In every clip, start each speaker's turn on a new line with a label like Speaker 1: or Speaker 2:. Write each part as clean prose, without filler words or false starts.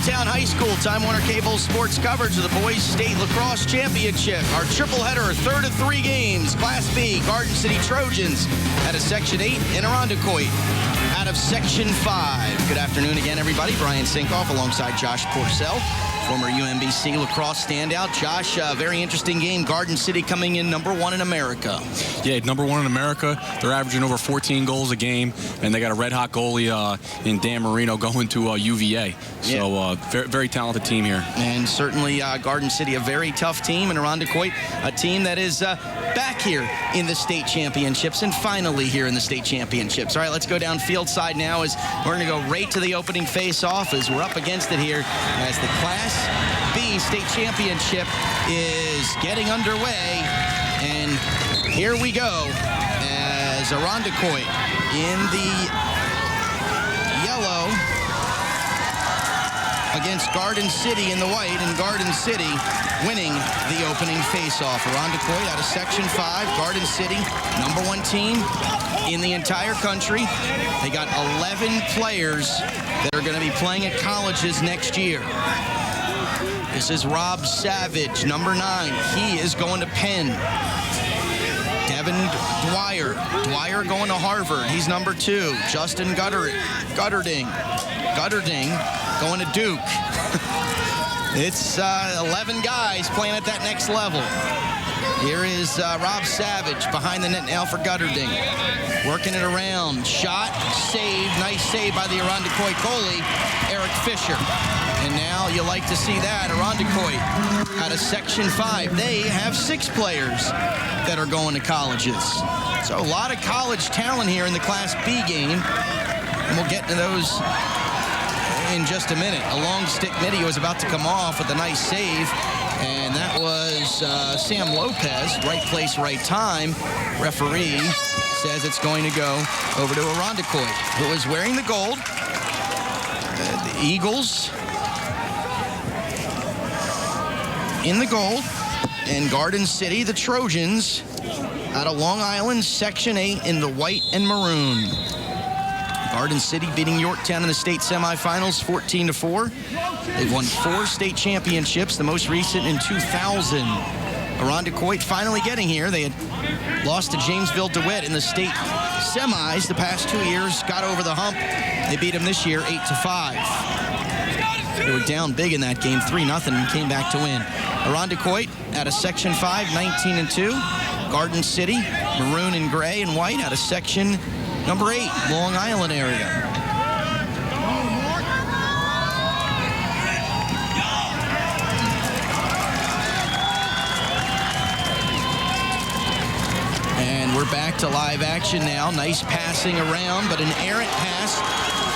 Speaker 1: Middletown High School, Time Warner Cable sports coverage of the Boys State Lacrosse Championship. Our triple header, third of 3 games. Class B, Garden City Trojans out of Section 8 and Irondequoit out of Section 5. Good afternoon again, everybody. Brian Sinkoff alongside Josh Porcel, former UMBC lacrosse standout. Josh, very interesting game. Garden City coming in #1 in America.
Speaker 2: Yeah, #1 in America. They're averaging over 14 goals a game, and they got a red-hot goalie in Dan Marino going to UVA. So very, very talented team here.
Speaker 1: And certainly Garden City, a very tough team, and Irondequoit, a team that is back here in the state championships and finally here in the state championships. All right, let's go down field side now as we're going to go right to the opening face-off as we're up against it here as the Class B state championship is getting underway. And here we go as Irondequoit in the yellow against Garden City in the white, and Garden City winning the opening face-off. Irondequoit out of Section 5, Garden City, #1 team in the entire country. They got 11 players that are going to be playing at colleges next year. This is Rob Savage, #9. He is going to Penn. Devin Dwyer going to Harvard. He's #2. Justin Gutterding going to Duke. It's 11 guys playing at that next level. Here is Rob Savage behind the net now for Gutterding. Working it around. Shot, save, nice save by the Irondequoit goalie, Eric Fisher. And now you like to see that. Irondequoit out of Section 5. They have 6 players that are going to colleges. So a lot of college talent here in the Class B game. And we'll get to those in just a minute. A long stick midi was about to come off with a nice save. And that was Sam Lopez. Right place, right time. Referee says it's going to go over to Irondequoit, who is wearing the gold. The Eagles in the gold, and Garden City, the Trojans, out of Long Island, Section 8 in the white and maroon. Garden City beating Yorktown in the state semifinals 14-4. They've won 4 state championships, the most recent in 2000. Irondequoit finally getting here. They had lost to Jamesville DeWitt in the state semis the past 2 years, got over the hump. They beat them this year 8-5. They were down big in that game, 3-0, and came back to win. Irondequoit out of Section 5, 19-2. Garden City, maroon and gray and white out of Section number 8, Long Island area. And we're back to live action now. Nice passing around, but an errant pass.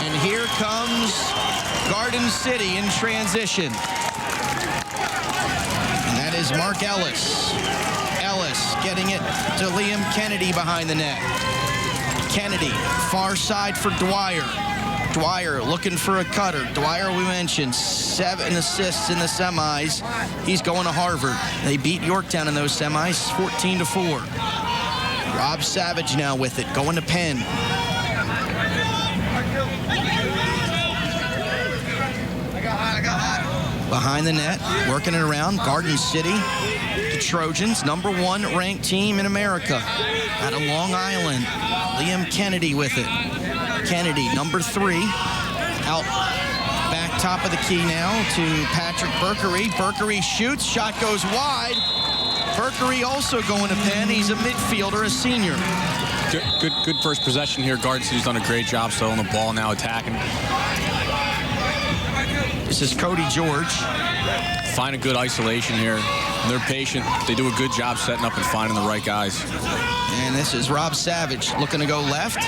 Speaker 1: And here comes Garden City in transition. And that is Mark Ellis. Ellis getting it to Liam Kennedy behind the net. Kennedy, far side for Dwyer. Dwyer looking for a cutter. Dwyer, we mentioned, 7 assists in the semis. He's going to Harvard. They beat Yorktown in those semis, 14-4. Rob Savage now with it, going to Penn. Behind the net, working it around. Garden City, the Trojans, #1 ranked team in America. Out of Long Island, Liam Kennedy with it. Kennedy, #3, out back top of the key now to Patrick Berkery. Berkery shoots, shot goes wide. Berkery also going to Penn. He's a midfielder, a senior.
Speaker 2: Good first possession here. Garden City's done a great job selling the ball, now attacking.
Speaker 1: This is Cody George.
Speaker 2: Find a good isolation here. They're patient. They do a good job setting up and finding the right guys.
Speaker 1: And this is Rob Savage looking to go left.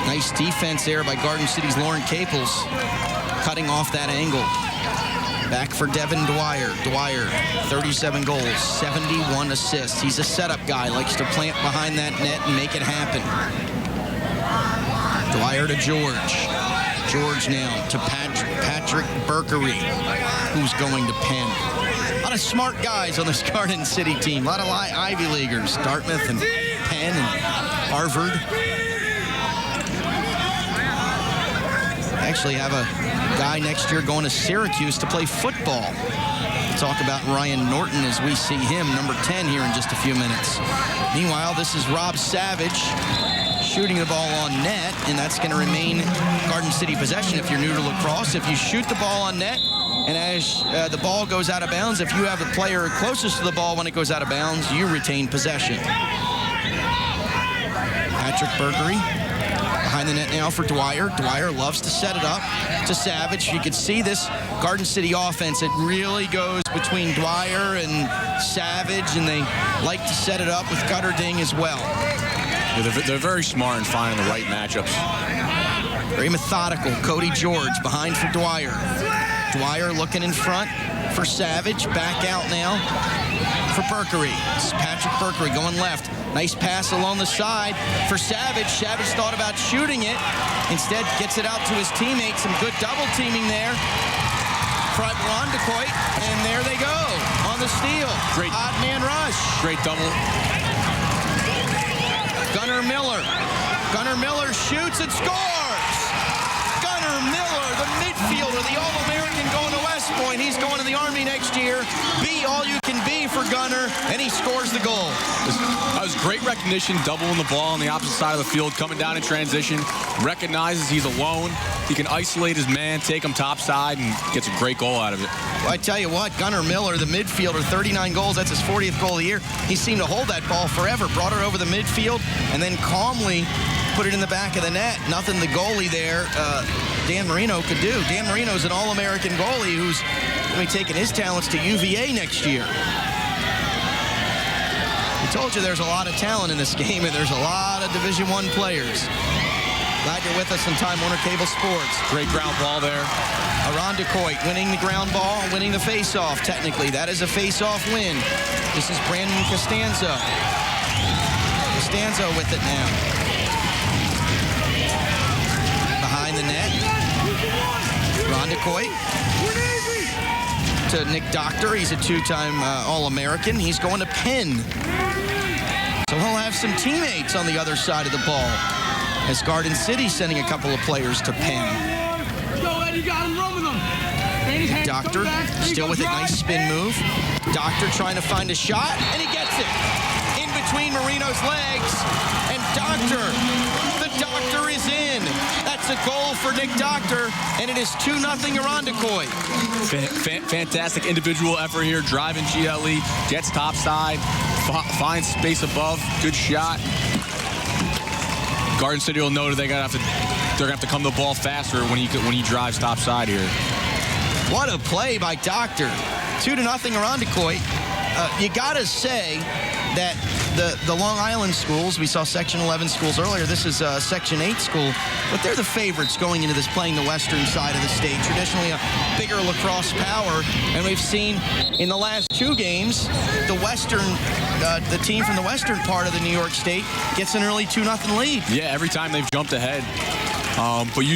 Speaker 1: Nice defense there by Garden City's Lauren Caples, cutting off that angle. Back for Devin Dwyer. Dwyer, 37 goals, 71 assists. He's a setup guy, likes to plant behind that net and make it happen. Dwyer to George. George now to Patrick Berkery, who's going to Penn. A lot of smart guys on this Garden City team. A lot of Ivy Leaguers, Dartmouth and Penn and Harvard. Actually have a guy next year going to Syracuse to play football. We'll talk about Ryan Norton as we see him, number 10, here in just a few minutes. Meanwhile, this is Rob Savage shooting the ball on net, and that's going to remain Garden City possession if you're new to lacrosse. If you shoot the ball on net, and as the ball goes out of bounds, if you have the player closest to the ball when it goes out of bounds, you retain possession. Patrick Bergery behind the net now for Dwyer. Dwyer loves to set it up to Savage. You can see this Garden City offense. It really goes between Dwyer and Savage, and they like to set it up with Gutterding as well.
Speaker 2: Yeah, they're very smart in finding the right matchups.
Speaker 1: Very methodical. Cody George behind for Dwyer. Dwyer looking in front for Savage. Back out now for Berkery. It's Patrick Berkery going left. Nice pass along the side for Savage. Savage thought about shooting it. Instead, gets it out to his teammates. Some good double teaming there for Irondequoit. And there they go on the steal.
Speaker 2: Great
Speaker 1: odd man rush.
Speaker 2: Great double.
Speaker 1: Gunnar Miller. Gunnar Miller shoots and scores. Gunnar Miller, the midfielder, the All-American going to West Point. He's going to the Army next year. Be all you can be for Gunnar, and he scores the goal.
Speaker 2: That was great recognition, doubling the ball on the opposite side of the field, coming down in transition, recognizes he's alone. He can isolate his man, take him topside, and gets a great goal out of it.
Speaker 1: Well, I tell you what, Gunnar Miller, the midfielder, 39 goals. That's his 40th goal of the year. He seemed to hold that ball forever, brought it over the midfield, and then calmly put it in the back of the net. Nothing the goalie there, Dan Marino, could do. Dan Marino's an All-American goalie who's going to be taking his talents to UVA next year. I told you there's a lot of talent in this game, and there's a lot of Division I players. Glad you're with us on Time Warner Cable Sports.
Speaker 2: Great ground ball there.
Speaker 1: Irondequoit winning the ground ball, winning the face-off, technically. That is a face-off win. This is Brandon Costanzo. Costanzo with it now. Behind the net. Irondequoit to Nick Doctor. He's a two-time All-American. He's going to Penn. So he'll have some teammates on the other side of the ball, as Garden City sending a couple of players to Penn. Doctor still with it. Nice spin move. Doctor trying to find a shot, and he gets it in between Marino's legs. And Doctor, the Doctor is in. That's a goal for Nick Doctor, and it is 2-0 Irondequoit.
Speaker 2: Fantastic individual effort here, driving GLE, gets topside, finds space above, good shot. Garden City will know that they're gonna have to come to the ball faster when he drives topside here.
Speaker 1: What a play by Doctor. 2-0 Irondequoit. You gotta say that the Long Island schools, we saw Section 11 schools earlier, this is Section 8 school, but they're the favorites going into this, playing the western side of the state. Traditionally a bigger lacrosse power, and we've seen in the last 2 games, the team from the western part of the New York State gets an early 2-0 lead.
Speaker 2: Yeah, every time they've jumped ahead. But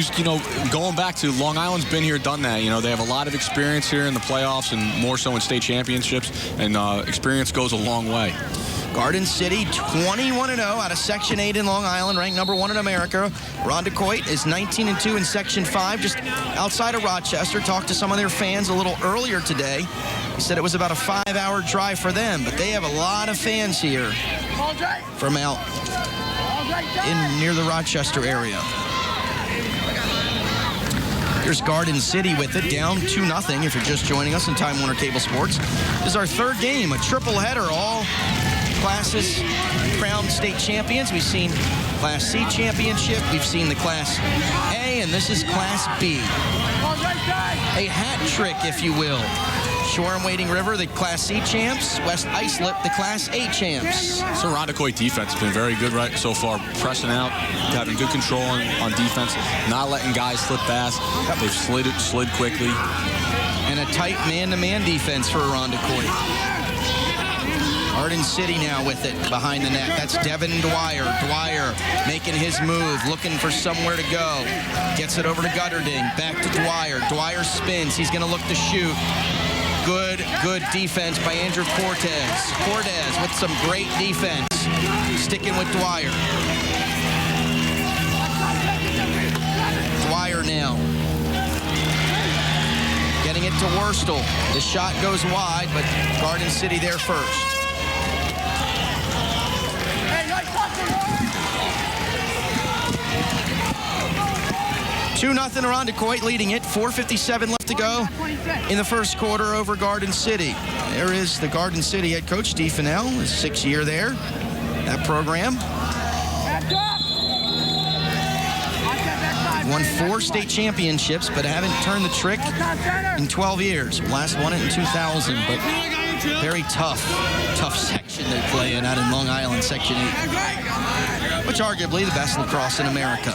Speaker 2: going back to Long Island's been here, done that. They have a lot of experience here in the playoffs and more so in state championships, and experience goes a long way.
Speaker 1: Garden City 21-0 out of Section 8 in Long Island, ranked number 1 in America. Irondequoit is 19-2 in Section 5, just outside of Rochester. Talked to some of their fans a little earlier today. He said it was about a 5-hour drive for them, but they have a lot of fans here from out near the Rochester area. Here's Garden City with it, down 2-0 if you're just joining us on Time Warner Cable Sports. This is our third game, a triple header, all classes crowned state champions. We've seen Class C championship, we've seen the Class A, and this is Class B. A hat trick, if you will. Shore and Wading River, the Class C champs. West Islip, the Class A champs.
Speaker 2: So Irondequoit defense has been very good so far, pressing out, having good control on defense, not letting guys slip past. They've slid quickly.
Speaker 1: And a tight man-to-man defense for Irondequoit. Garden City now with it behind the net. That's Devin Dwyer. Dwyer making his move, looking for somewhere to go. Gets it over to Gutterding. Back to Dwyer. Dwyer spins. He's going to look to shoot. Good defense by Andrew Cortez. Cortez with some great defense. Sticking with Dwyer. Dwyer now. to Worstel. The shot goes wide, but Garden City there first. 2-0 Irondequoit leading it. 4:57 left to go in the first quarter over Garden City. There is the Garden City head coach, Steve Fennell, his 6th year there, that program. Won 4 state championships, but haven't turned the trick in 12 years. Last won it in 2000, but very tough section they play in out in Long Island, Section 8. Which arguably the best lacrosse in America,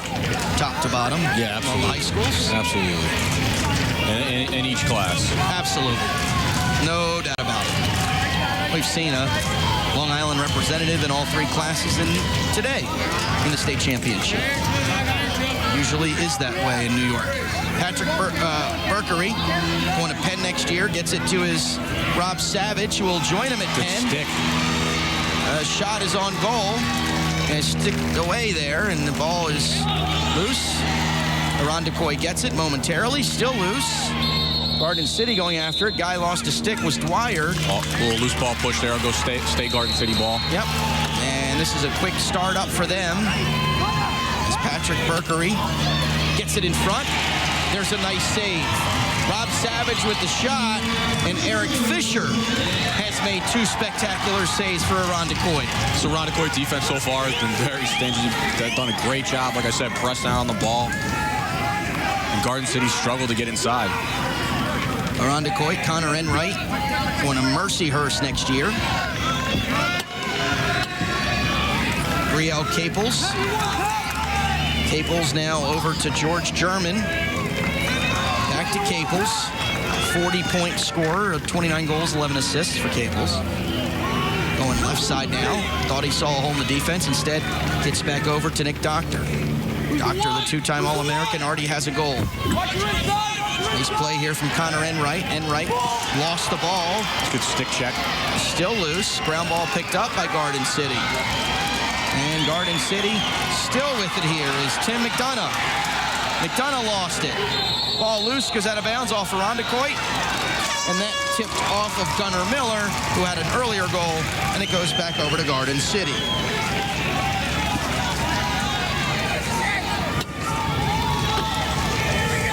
Speaker 1: top to bottom.
Speaker 2: Yeah, absolutely.
Speaker 1: All high schools.
Speaker 2: Absolutely. In each class.
Speaker 1: Absolutely. No doubt about it. We've seen a Long Island representative in all 3 classes today in the state championship. Usually is that way in New York. Patrick Berkery going to Penn next year, gets it to his Rob Savage, who will join him at Penn.
Speaker 2: Stick.
Speaker 1: Shot is on goal. And stick away there, and the ball is loose. Irondequoit gets it momentarily, still loose. Garden City going after it. Guy lost a stick, was Dwyer.
Speaker 2: A little loose ball push there. I'll go state Garden City ball.
Speaker 1: Yep. And this is a quick start up for them. As Patrick Berkery gets it in front. There's a nice save. Rob Savage with the shot, and Eric Fisher has made 2 spectacular saves for Irondequoit.
Speaker 2: So Irondequoit defense so far has been very stingy. They've done a great job, like I said, pressing down on the ball. And Garden City struggled to get inside.
Speaker 1: Irondequoit, Connor Enright, going to Mercyhurst next year. Brielle Caples. Caples now over to George German. Back to Caples, 40-point scorer of 29 goals, 11 assists for Caples. Going left side now. Thought he saw a hole in the defense. Instead, gets back over to Nick Doctor. Doctor, the 2-time All-American, already has a goal. Nice play here from Connor Enright. Enright lost the ball.
Speaker 2: Good stick check.
Speaker 1: Still loose. Ground ball picked up by Garden City. And Garden City still with it here is Tim McDonough. McDonough lost it. Ball loose, goes out of bounds off Irondequoit. And that tipped off of Gunnar Miller, who had an earlier goal, and it goes back over to Garden City.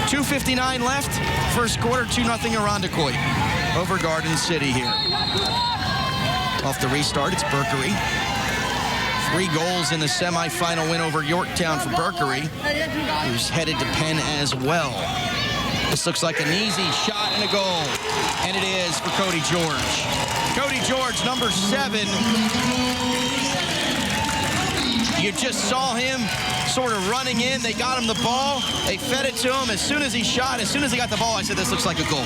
Speaker 1: .259 left. First quarter, 2-0 Irondequoit over Garden City here. Off the restart, it's Berkery. 3 goals in the semifinal win over Yorktown for Berkery, who's headed to Penn as well. This looks like an easy shot and a goal, and it is for Cody George. Cody George, number 7. You just saw him sort of running in. They got him the ball. They fed it to him. As soon as he shot, as soon as he got the ball, I said, this looks like a goal.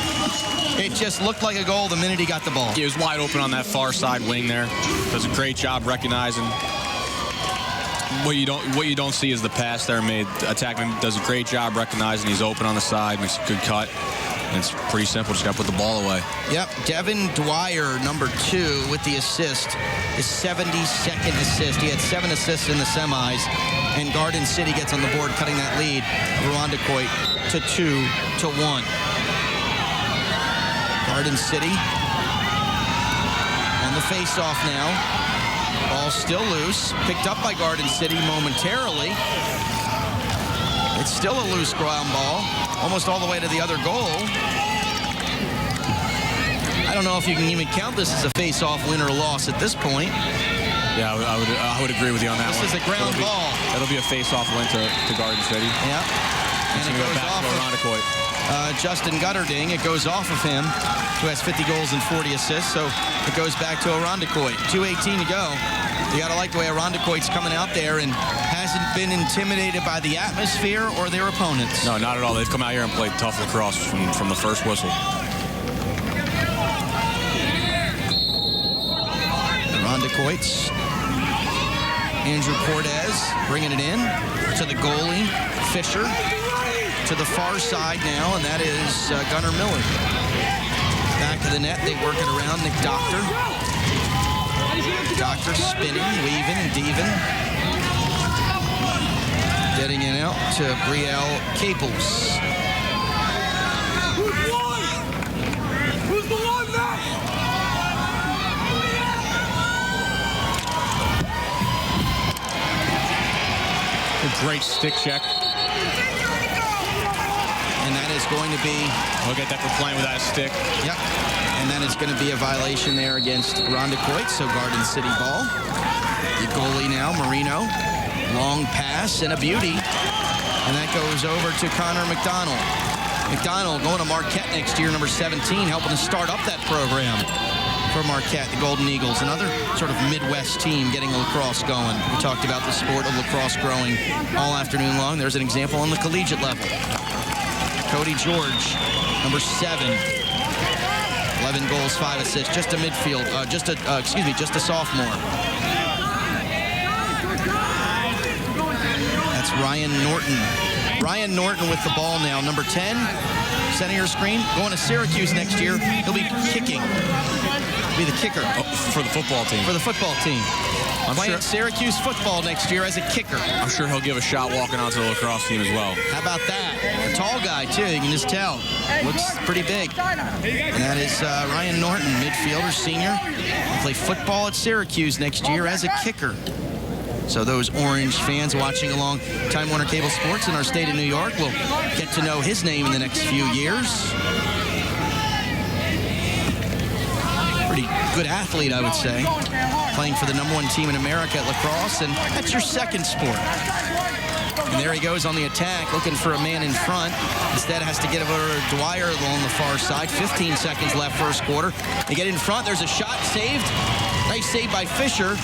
Speaker 1: It just looked like a goal the minute he got the ball.
Speaker 2: He was wide open on that far side wing there. Does a great job recognizing. What you don't see is the pass there made. Attackman does a great job recognizing he's open on the side, makes a good cut. And it's pretty simple, just got to put the ball away. Yep,
Speaker 1: Devin Dwyer, number 2, with the assist. His 72nd assist. He had 7 assists in the semis. And Garden City gets on the board, cutting that lead of Irondequoit to 2-1. Garden City on the face-off now. Ball still loose, picked up by Garden City momentarily. It's still a loose ground ball, almost all the way to the other goal. I don't know if you can even count this as a face-off win or loss at this point.
Speaker 2: Yeah, I would agree with you on that one.
Speaker 1: This is a ground ball.
Speaker 2: That'll be a face-off win to Garden City.
Speaker 1: Yeah. And it goes
Speaker 2: back
Speaker 1: off
Speaker 2: to Irondequoit.
Speaker 1: Justin Gutterding. It goes off of him, who has 50 goals and 40 assists. So it goes back to Irondequoit. 2:18 to go. You got to like the way Irondequoit's coming out there and hasn't been intimidated by the atmosphere or their opponents.
Speaker 2: No, not at all. They've come out here and played tough lacrosse from the first whistle.
Speaker 1: Irondequoit's Andrew Cortez bringing it in to the goalie, Fisher, to the far side now, and that is Gunnar Miller. Back to the net, they work it around Nick Doctor. Doctor spinning, weaving, deaving. Getting it out to Brielle Caples.
Speaker 2: Great stick check.
Speaker 1: And that is going to be...
Speaker 2: Look at that for playing without a stick.
Speaker 1: Yep. And then it's going to be a violation there against Irondequoit, so Garden City ball. The goalie now, Marino. Long pass and a beauty. And that goes over to Connor McDonald. McDonald going to Marquette next year, number 17, helping to start up that program for Marquette, the Golden Eagles. Another sort of Midwest team getting lacrosse going. We talked about the sport of lacrosse growing all afternoon long. There's an example on the collegiate level. Cody George, number 7. 11 goals, 5 assists. Just a midfield, just a sophomore. That's Ryan Norton. Ryan Norton with the ball now, number 10. Center of your screen, going to Syracuse next year. He'll be kicking. He'll be the kicker.
Speaker 2: For the football team.
Speaker 1: For the football team.
Speaker 2: I'm
Speaker 1: Playing
Speaker 2: sure
Speaker 1: Syracuse football next year as a kicker.
Speaker 2: I'm sure he'll give a shot walking onto the lacrosse team as well.
Speaker 1: How about that? A tall guy, too. You can just tell. Looks pretty big. And that is Ryan Norton, midfielder, senior. He'll play football at Syracuse next year as a kicker. So those Orange fans watching along Time Warner Cable Sports in our state of New York will get to know his name in the next few years. Pretty good athlete, I would say. Playing for the #1 team in America at lacrosse, and that's your second sport. And there he goes on the attack, looking for a man in front. Instead, has to get over to Dwyer along the far side. 15 seconds left first quarter. They get in front. There's a shot saved. Nice save by Fisher.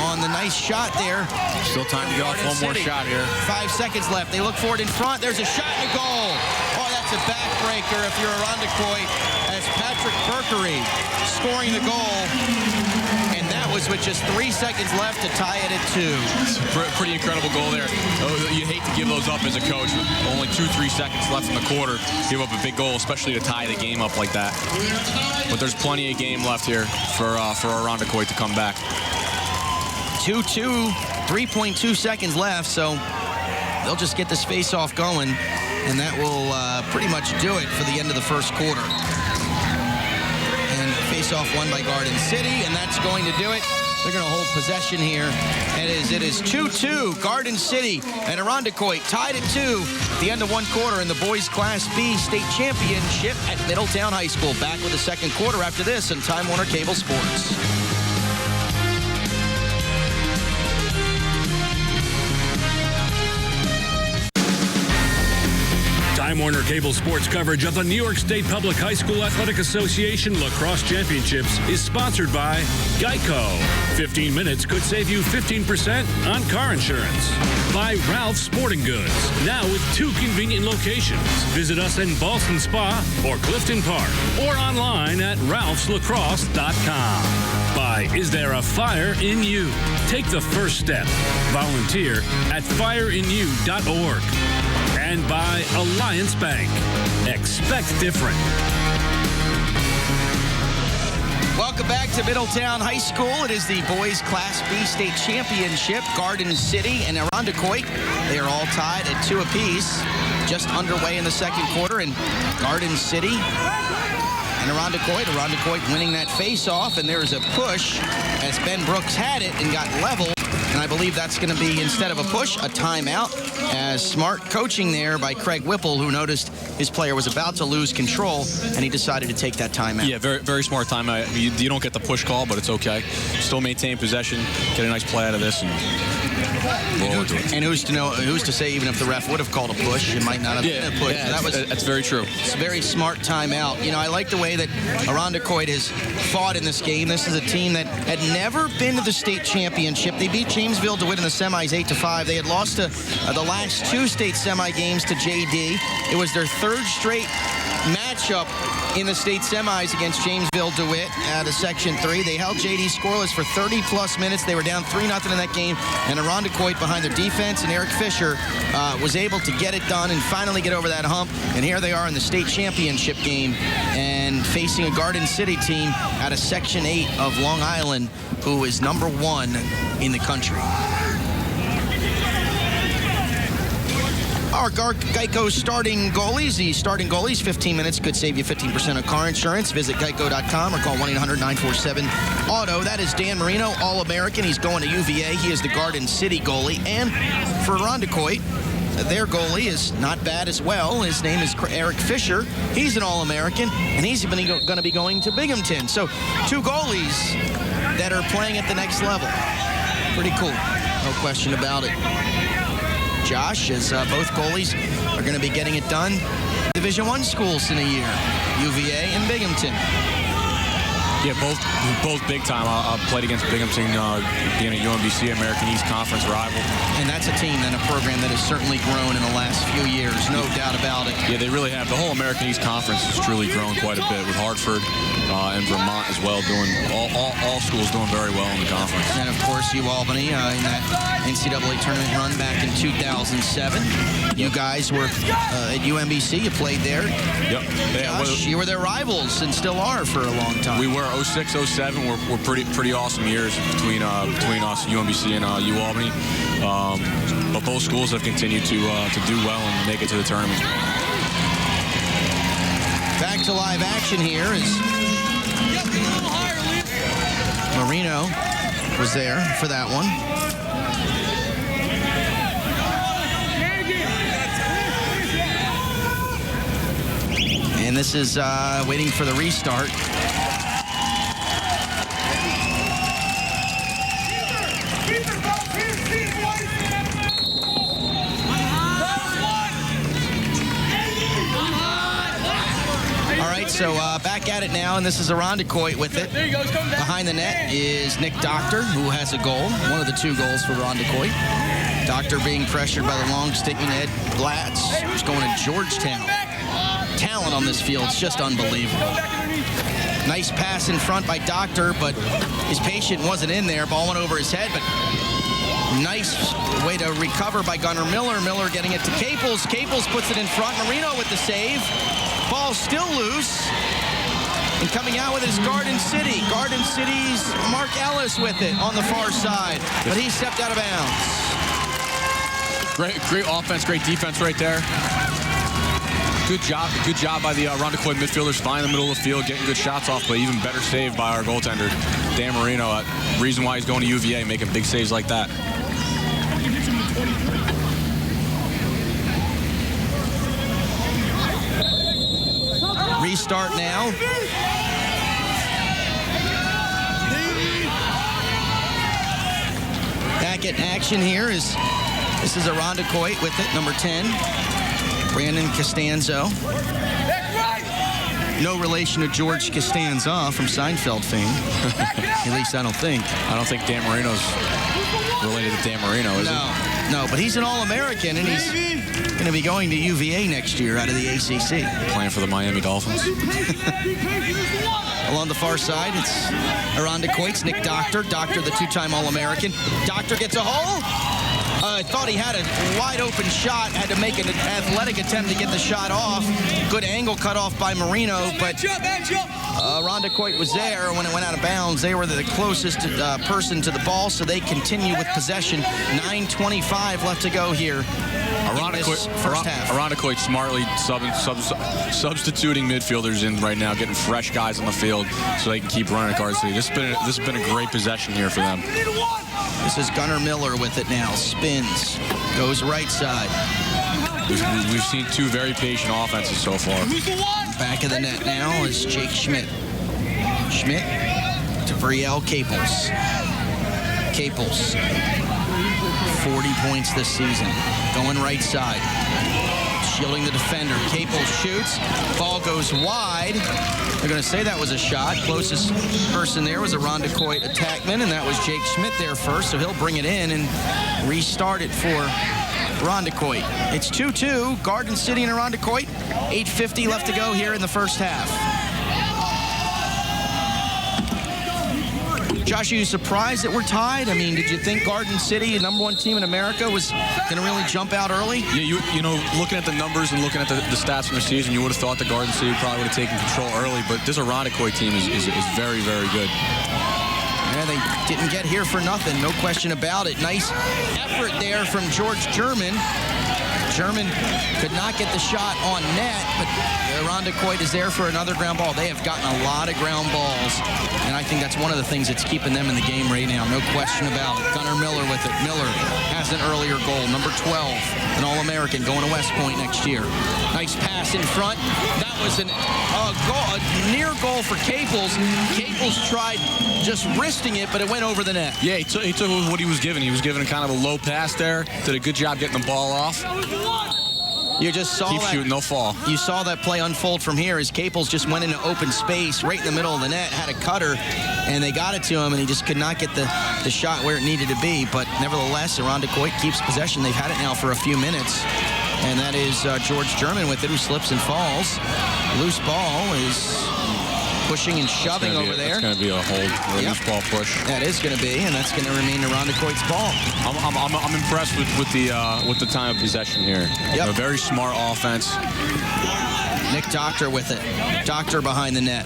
Speaker 1: On the nice shot there.
Speaker 2: Still time to go off one more shot here.
Speaker 1: 5 seconds left. They look for it in front. There's a shot and a goal. Oh, that's a backbreaker if you're Irondequoit, as Patrick Berkery scoring the goal. And that was with just 3 seconds left to tie it at 2.
Speaker 2: Pretty incredible goal there. You hate to give those up as a coach. Only 2-3 seconds left in the quarter. Give up a big goal, especially to tie the game up like that. But there's plenty of game left here for Irondequoit to come back.
Speaker 1: 2-2, 3.2 seconds left, so they'll just get this face-off going, and that will pretty much do it for the end of the first quarter. And face-off won by Garden City, and that's going to do it. They're going to hold possession here. It is 2-2, Garden City and Irondequoit tied at 2 at the end of one quarter in the boys Class B state championship at Middletown High School. Back with the second quarter after this on Time Warner Cable Sports.
Speaker 3: Time Warner Cable Sports coverage of the New York State Public High School Athletic Association Lacrosse Championships is sponsored by Geico. 15 minutes could save you 15% on car insurance. By Ralph's Sporting Goods, now with 2 convenient locations. Visit us in Ballston Spa or Clifton Park, or online at ralphslacrosse.com. By Is There a Fire in You? Take the first step. Volunteer at fireinYou.org. And by Alliance Bank. Expect different.
Speaker 1: Welcome back to Middletown High School. It is the boys Class B state championship. Garden City and Irondequoit, they are all tied at 2 apiece. Just underway in the second quarter, and Garden City and Irondequoit winning that face-off, and there is a push as Ben Brooks had it and got level. And I believe that's going to be, instead of a push, a timeout, as smart coaching there by Craig Whipple, who noticed his player was about to lose control, and he decided to take that timeout.
Speaker 2: Yeah, very, very smart timeout. You don't get the push call, but it's okay. Still maintain possession, get a nice play out of this, and
Speaker 1: who's to know? Who's to say even if the ref would have called a push, it might not have been a push.
Speaker 2: Yeah, that's very true.
Speaker 1: It's a very smart timeout. You know, I like the way that Irondequoit has fought in this game. This is a team that had never been to the state championship. They beat Jamesville DeWitt in the semis 8-5. They had lost to the last 2 state semi games to JD. It was their 3rd straight matchup in the state semis against Jamesville DeWitt out of Section 3. They held JD scoreless for 30-plus minutes. They were down 3-0 in that game, and Irondequoit behind their defense, and Eric Fisher was able to get it done and finally get over that hump. And here they are in the state championship game and facing a Garden City team out of Section 8 of Long Island, who is #1 in the country. Our Geico starting goalies. The starting goalies, 15 minutes could save you 15% on car insurance. Visit geico.com or call 1-800-947-AUTO. That is Dan Marino, All-American. He's going to UVA. He is the Garden City goalie. And for Irondequoit, their goalie is not bad as well. His name is Eric Fisher. He's an All-American, and he's going to be going to Binghamton. So 2 goalies that are playing at the next level. Pretty cool. No question about it. Josh, as both goalies are going to be getting it done. Division I schools in a year, UVA and Binghamton.
Speaker 2: Yeah, both big time. I played against Binghamton, being a UMBC American East Conference rival.
Speaker 1: And that's a team and a program that has certainly grown in the last few years, no doubt about it.
Speaker 2: Yeah, they really have. The whole American East Conference has truly grown quite a bit, with Hartford and Vermont as well doing, all schools doing very well in the conference.
Speaker 1: And of course, UAlbany in that NCAA tournament run back in 2007. You guys were at UMBC, you played there.
Speaker 2: Yep. Yeah,
Speaker 1: Josh, you were their rivals and still are for a long time.
Speaker 2: We were. 06, 07 were pretty awesome years between us, UMBC and UAlbany. But both schools have continued to do well and make it to the tournament.
Speaker 1: Back to live action here as Marino was there for that one. And this is waiting for the restart. So back at it now, and this is Irondequoit with it. Behind the net is Nick Doctor, who has a goal, one of the 2 goals for Irondequoit. Doctor being pressured by the long sticking Ed Glatz, who's going to Georgetown. Talent on this field, it's just unbelievable. Nice pass in front by Doctor, but his patient wasn't in there. Ball went over his head, but nice way to recover by Gunnar Miller. Miller getting it to Caples. Caples puts it in front. Marino with the save. Ball still loose. And coming out with it is Garden City. Garden City's Mark Ellis with it on the far side. But he stepped out of bounds.
Speaker 2: Great offense, great defense right there. Good job by the Irondequoit midfielders, finding the middle of the field, getting good shots off, but even better save by our goaltender, Dan Marino. Reason why he's going to UVA, making big saves like that.
Speaker 1: Restart now. Back at action here is Irondequoit with it, number 10, Brandon Costanzo. No relation to George Costanza from Seinfeld fame. At least I don't think.
Speaker 2: I don't think Dan Marino's related to Dan Marino, is he?
Speaker 1: No, but he's an All-American, and he's going to be going to UVA next year out of the ACC.
Speaker 2: Playing for the Miami Dolphins.
Speaker 1: Along the far side, it's Irondequoit's Nick Doctor. Doctor, the 2-time All-American. Doctor gets a hole. Thought he had a wide-open shot. Had to make an athletic attempt to get the shot off. Good angle cut off by Marino, but Irondequoit was there when it went out of bounds. They were the closest person to the ball, so they continue with possession. 9:25 left to go here.
Speaker 2: Irondequoit smartly substituting midfielders in right now, getting fresh guys on the field so they can keep running at Garden City. This has been a great possession here for them.
Speaker 1: This is Gunnar Miller with it now. Spins. Goes right side.
Speaker 2: We've seen 2 very patient offenses so far.
Speaker 1: Back of the net now is Jake Schmidt. Schmidt to Brielle Caples. Caples. 40 points this season. Going right side. Shielding the defender. Caples shoots. Ball goes wide. They're going to say that was a shot. Closest person there was a Irondequoit attackman, and that was Jake Schmidt there first, so he'll bring it in and restart it for Irondequoit. It's 2-2, Garden City and Irondequoit. 8:50 left to go here in the first half. Josh, are you surprised that we're tied? I mean, did you think Garden City, the #1 team in America, was going to really jump out early?
Speaker 2: Yeah, you know, looking at the numbers and looking at the stats from the season, you would have thought that Garden City probably would have taken control early, but this Irondequoit team is very, very good.
Speaker 1: Yeah, they didn't get here for nothing, no question about it. Nice effort there from George German. German could not get the shot on net, but Irondequoit is there for another ground ball. They have gotten a lot of ground balls, and I think that's one of the things that's keeping them in the game right now. No question about it. Gunnar Miller with it. Miller has an earlier goal. Number 12, an All-American going to West Point next year. Nice pass in front. That was a near goal for Caples. Caples tried just wristing it, but it went over the net.
Speaker 2: Yeah, he took what he was given. He was given kind of a low pass there. Did a good job getting the ball off.
Speaker 1: You just saw
Speaker 2: Keep
Speaker 1: that.
Speaker 2: shooting, they'll fall.
Speaker 1: You saw that play unfold from here as Caples just went into open space right in the middle of the net, had a cutter, and they got it to him, and he just could not get the shot where it needed to be. But nevertheless, Irondequoit keeps possession. They've had it now for a few minutes, and that is George German with it, who slips and falls. Loose ball is pushing and shoving over there.
Speaker 2: It's going to be a hold, a loose ball push.
Speaker 1: That is going to be, and that's going to remain Irondequoit's ball.
Speaker 2: I'm impressed with the time of possession here.
Speaker 1: Yep.
Speaker 2: A very smart offense.
Speaker 1: Nick Doctor with it. Doctor behind the net.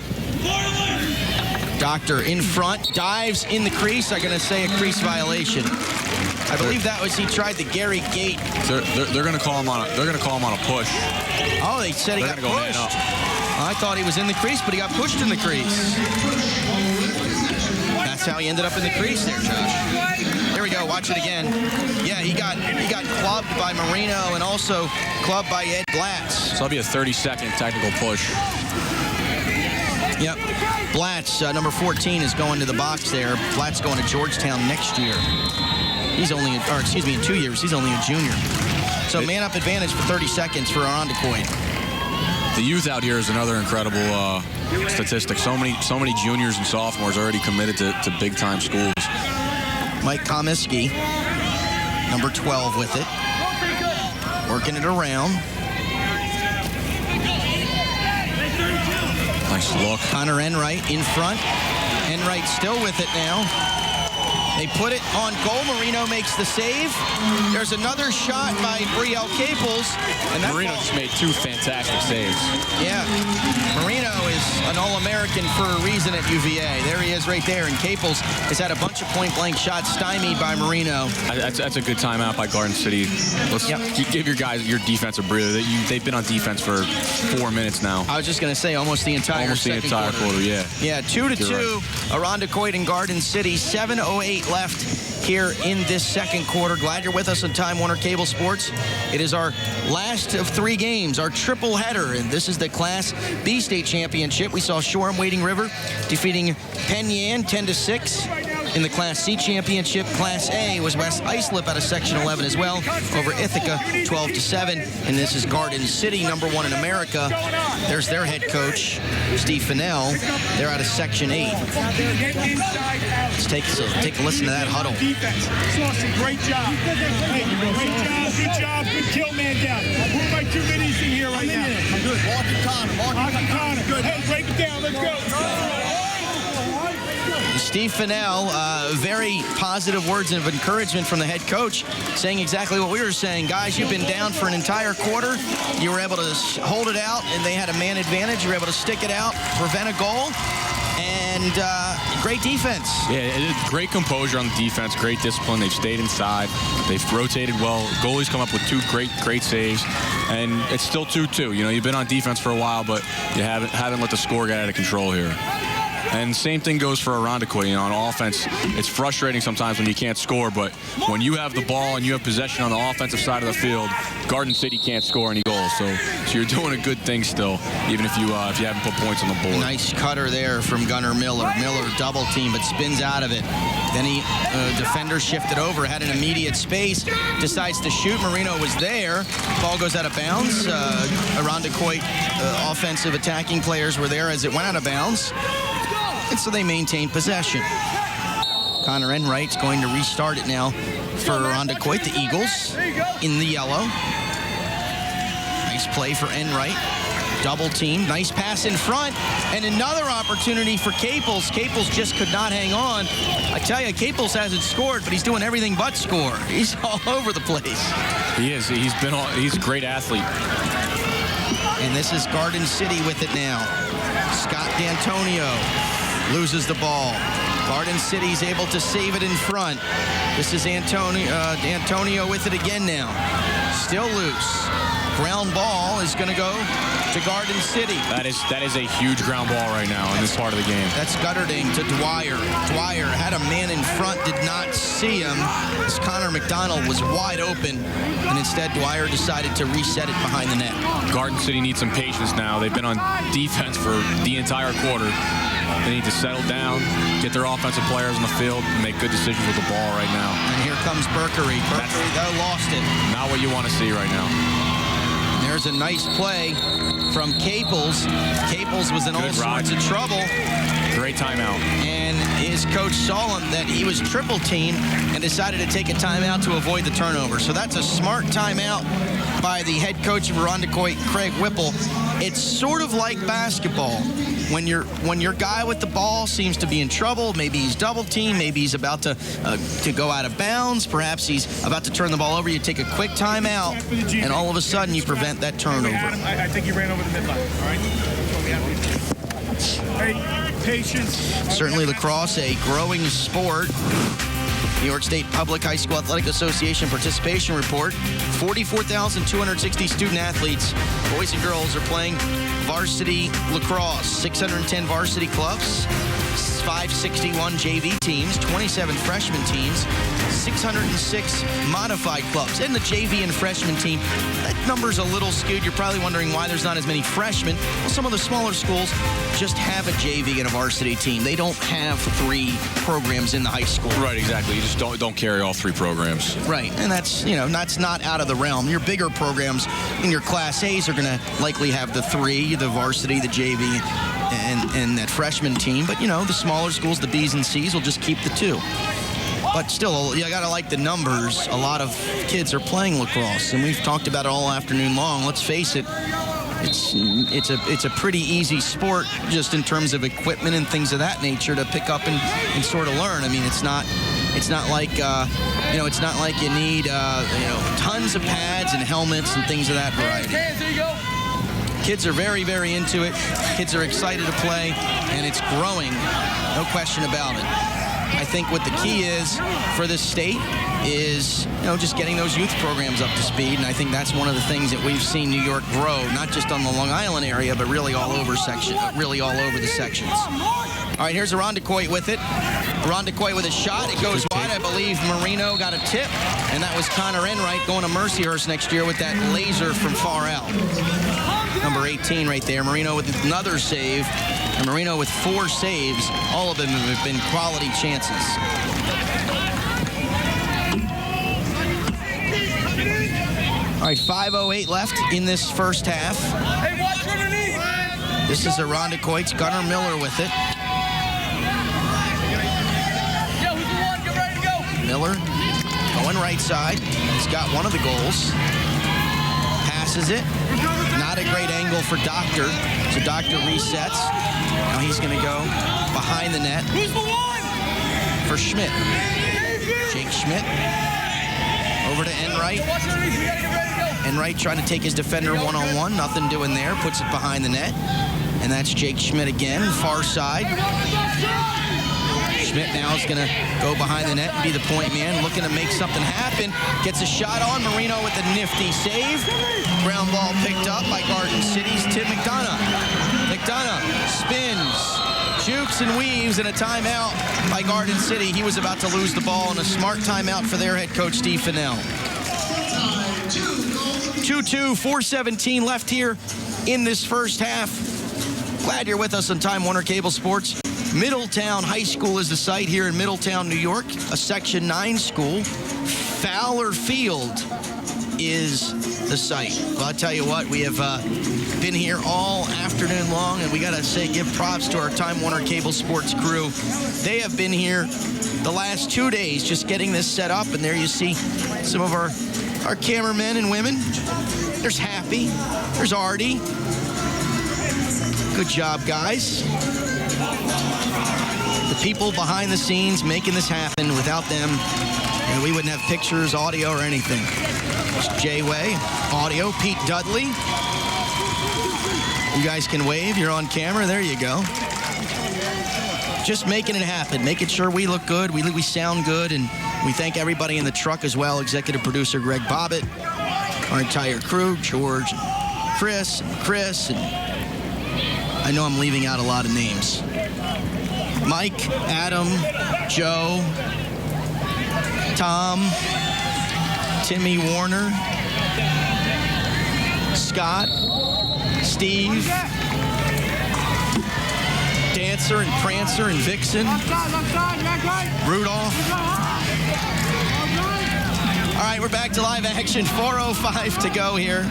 Speaker 1: Doctor in front, dives in the crease. I'm going to say a crease violation. I believe that was, he tried the Gary Gate.
Speaker 2: They're going to call him on a push.
Speaker 1: Oh, they said he got pushed. I thought he was in the crease, but he got pushed in the crease. That's how he ended up in the crease there, Josh. Here we go. Watch it again. Yeah, he got clubbed by Marino and also clubbed by Ed Blatz.
Speaker 2: So that'll be a 30-second technical push.
Speaker 1: Yep. Blatz, number 14, is going to the box there. Blatz going to Georgetown next year. He's only, in 2 years, he's only a junior. So man-up advantage for 30 seconds for Irondequoit.
Speaker 2: The youth out here is another incredible statistic. So many juniors and sophomores already committed to big-time schools.
Speaker 1: Mike Komisky, number 12 with it. Working it around.
Speaker 2: Nice look.
Speaker 1: Connor Enright in front. Enright still with it now. They put it on goal. Marino makes the save. There's another shot by Brielle Caples. And that
Speaker 2: Marino just made two fantastic saves.
Speaker 1: Yeah. Marino is an All-American for a reason at UVA. There he is right there. And Caples has had a bunch of point-blank shots stymied by Marino.
Speaker 2: That's a good timeout by Garden City. Let's give your guys, your defense a breather. They've been on defense for 4 minutes now.
Speaker 1: I was just going to say almost the entire
Speaker 2: quarter, yeah.
Speaker 1: Yeah, 2-2.
Speaker 2: Right.
Speaker 1: Irondequoit and Garden City. 7:08 left here in this second quarter. Glad you're with us on Time Warner Cable Sports. It is our last of 3 games, our triple header, and this is the Class B State Championship. We saw Shoreham Wading River defeating Penn Yan 10-6. In the Class C Championship, Class A was West Islip out of Section 11 as well over Ithaca 12-7. And this is Garden City, number 1 in America. There's their head coach, Steve Fennell. They're out of Section 8. Let's take a listen to that huddle.
Speaker 4: Defense. Slauson, great job. Hey, good job. Good kill man down. I'll put my 2 minis in here right now. I'm good. Walking Connor. Good. Hey, break it down. Let's go.
Speaker 1: Steve Fennell, very positive words of encouragement from the head coach, saying exactly what we were saying. Guys, you've been down for an entire quarter. You were able to hold it out, and they had a man advantage. You were able to stick it out, prevent a goal, and great defense.
Speaker 2: Yeah, great composure on the defense, great discipline. They've stayed inside. They've rotated well. Goalies come up with 2 great saves, and it's still 2-2. You know, you've been on defense for a while, but you haven't let the score get out of control here. And same thing goes for Irondequoit. You know, on offense, it's frustrating sometimes when you can't score, but when you have the ball and you have possession on the offensive side of the field, Garden City can't score any goals. So you're doing a good thing still, even if you haven't put points on the board.
Speaker 1: Nice cutter there from Gunnar Miller. Miller double team, but spins out of it. Then he defender shifted over, had an immediate space, decides to shoot. Marino was there. Ball goes out of bounds. Irondequoit offensive attacking players were there as it went out of bounds. And so they maintain possession. Connor Enright's going to restart it now for Irondequoit, the Eagles, in the yellow. Nice play for Enright. Double team. Nice pass in front. And another opportunity for Caples. Caples just could not hang on. I tell you, Caples hasn't scored, but he's doing everything but score. He's all over the place.
Speaker 2: He is. He's a great athlete.
Speaker 1: And this is Garden City with it now. Scott D'Antonio loses the ball. Garden City's able to save it in front. This is Antonio with it again now. still loose. Ground ball is going to go to Garden City.
Speaker 2: That is a huge ground ball right now in this part of the game.
Speaker 1: That's Gutterding to Dwyer. Dwyer had a man in front, did not see him, as Connor McDonald was wide open, and instead Dwyer decided to reset it behind the net.
Speaker 2: Garden City needs some patience now. They've been on defense for the entire quarter. They need to settle down, get their offensive players on the field, and make good decisions with the ball right now.
Speaker 1: And here comes Berkery. Berkery, though, lost it.
Speaker 2: Not what you want to see right now.
Speaker 1: There's a nice play from Caples. Caples was in all sorts of trouble.
Speaker 2: Great timeout.
Speaker 1: And his coach saw him that he was triple teamed and decided to take a timeout to avoid the turnover. So that's a smart timeout by the head coach of Irondequoit, Craig Whipple. It's sort of like basketball. When your guy with the ball seems to be in trouble, maybe he's double teamed, maybe he's about to go out of bounds, perhaps he's about to turn the ball over, you take a quick timeout, and all of a sudden you prevent that turnover.
Speaker 4: I think he ran over the midline, all right? Hey, patience.
Speaker 1: Certainly lacrosse, a growing sport. New York State Public High School Athletic Association participation report. 44,260 student athletes, boys and girls, are playing varsity lacrosse. 610 varsity clubs, 561 JV teams, 27 freshman teams, 606 modified clubs. And the JV and freshman team, that number's a little skewed. You're probably wondering why there's not as many freshmen. Well, some of the smaller schools just have a JV and a varsity team. They don't have 3 programs in the high school.
Speaker 2: Right, exactly. You just don't carry all 3 programs.
Speaker 1: Right, and that's not out of the realm. Your bigger programs in your Class A's are going to likely have the 3, the varsity, the JV, and that freshman team. But, the smaller schools, the B's and C's, will just keep the 2. But still, you got to like the numbers. A lot of kids are playing lacrosse, and we've talked about it all afternoon long. Let's face it, it's a pretty easy sport just in terms of equipment and things of that nature to pick up and sort of learn. I mean, it's not like it's not like you need tons of pads and helmets and things of that variety. Kids are very, very into it. Kids are excited to play, and it's growing, no question about it. I think what the key is for this state is, just getting those youth programs up to speed, and I think that's one of the things that we've seen New York grow, not just on the Long Island area, but really all over the sections. All right, here's Irondequoit with it. Irondequoit with a shot. It goes wide. I believe Marino got a tip, and that was Connor Enright going to Mercyhurst next year with that laser from far out. Number 18 right there. Marino with another save. And Marino with 4 saves. All of them have been quality chances. All right, 5:08 left in this first half.
Speaker 4: Hey, watch underneath.
Speaker 1: This is Irondequoit's Gunnar Miller with it.
Speaker 4: Yo, who's the one? Get ready to go.
Speaker 1: Miller going right side. He's got one of the goals. Passes it. Not a great angle for Doctor. So Doctor resets. Now he's going to go behind the net.
Speaker 4: Who's the one?
Speaker 1: For Schmidt. Jake Schmidt. Over to Enright.
Speaker 4: Watch underneath. We gotta get ready to go.
Speaker 1: Enright trying to take his defender one-on-one. Nothing doing there. Puts it behind the net. And that's Jake Schmidt again. Far side. Schmidt now is going to go behind the net and be the point man, looking to make something happen. Gets a shot on. Marino with a nifty save. Ground ball picked up by Garden City's Tim McDonough. McDonough spins, jukes and weaves, and a timeout by Garden City. He was about to lose the ball, and a smart timeout for their head coach, Steve Fennell. 2-2, 4:17 left here in this first half. Glad you're with us on Time Warner Cable Sports. Middletown High School is the site here in Middletown, New York, a Section 9 school. Fowler Field is the site. Well, I'll tell you what, we have been here all afternoon long, and we got to say, give props to our Time Warner Cable Sports crew. They have been here the last 2 days just getting this set up, and there you see some of our cameramen and women. There's Happy. There's Artie. Good job, guys. The people behind the scenes making this happen. Without them, we wouldn't have pictures, audio, or anything. There's Jay Way, audio. Pete Dudley. You guys can wave. You're on camera. There you go. Just making it happen, making sure we look good, we sound good, and we thank everybody in the truck as well. Executive producer Greg Bobbitt. our entire crew, George, Chris, and I know I'm leaving out a lot of names. Mike, Adam, Joe, Tom, Timmy Warner, Scott, Steve, Dancer and Prancer and Vixen, Rudolph. All right, we're back to live action. 4:05 to go here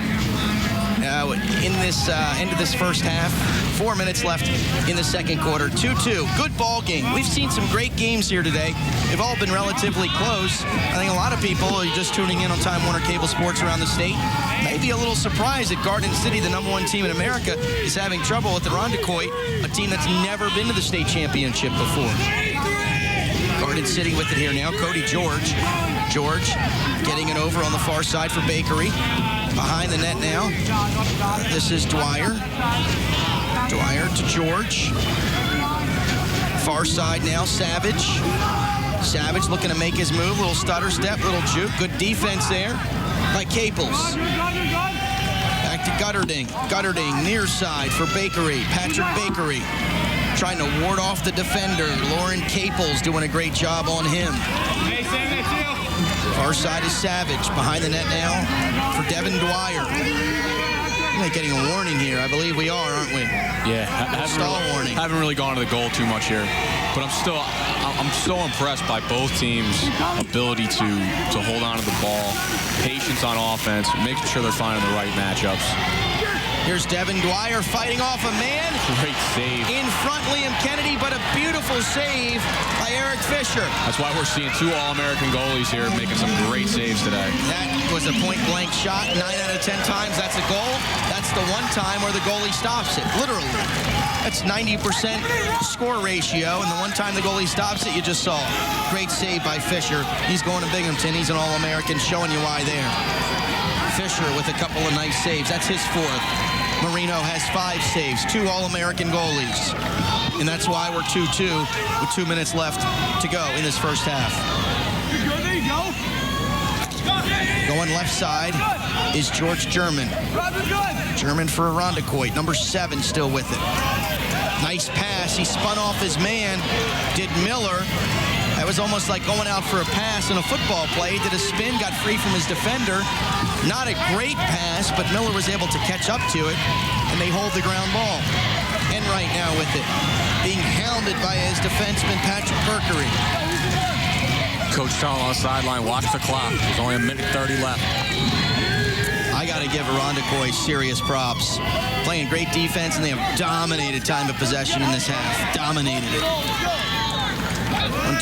Speaker 1: in this end of this first half. 4 minutes left in the second quarter. 2-2. Good ball game. We've seen some great games here today. They've all been relatively close. I think a lot of people are just tuning in on Time Warner Cable Sports around the state. Maybe a little surprised that Garden City, the #1 team in America, is having trouble with the Irondequoit, a team that's never been to the state championship before. Garden City with it here now. Cody George. George getting it over on the far side for Bakery. Behind the net now. This is Dwyer. Dwyer to George. Far side now, Savage. Savage looking to make his move. Little stutter step, little juke. Good defense there by Caples. Back to Gutterding. Gutterding near side for Bakery. Patrick Bakery trying to ward off the defender. Lauren Caples doing a great job on him. Far side is Savage. Behind the net now for Devin Dwyer. We're getting a warning here. I believe we are, aren't we?
Speaker 2: Yeah,
Speaker 1: warning.
Speaker 2: Haven't really gone to the goal too much here, but I'm so impressed by both teams' ability to hold on to the ball, patience on offense, making sure they're finding the right matchups.
Speaker 1: Here's Devin Dwyer fighting off a man.
Speaker 2: Great save.
Speaker 1: In front, Liam Kennedy, but a beautiful save by Eric Fisher.
Speaker 2: That's why we're seeing 2 All-American goalies here making some great saves today.
Speaker 1: That was a point-blank shot. 9 out of 10 times, that's a goal. That's the one time where the goalie stops it, literally. That's 90% score ratio, and the one time the goalie stops it, you just saw. Great save by Fisher. He's going to Binghamton. He's an All-American, showing you why there. Fisher with a couple of nice saves. That's his 4th. Marino has 5 saves, 2 All-American goalies. And that's why we're 2-2 with 2 minutes left to go in this first half.
Speaker 4: There you go.
Speaker 1: Going left side is George German. German for Irondequoit, number 7 still with it. Nice pass. He spun off his man. Did Miller. That was almost like going out for a pass in a football play. Did a spin, got free from his defender. Not a great pass, but Miller was able to catch up to it, and they hold the ground ball. Enright now with it, being hounded by his defenseman, Patrick Berkery.
Speaker 2: Coach telling on the sideline, watch the clock. There's only 1:30 left.
Speaker 1: I got to give Irondequoit serious props. Playing great defense, and they have dominated time of possession in this half. Dominated it.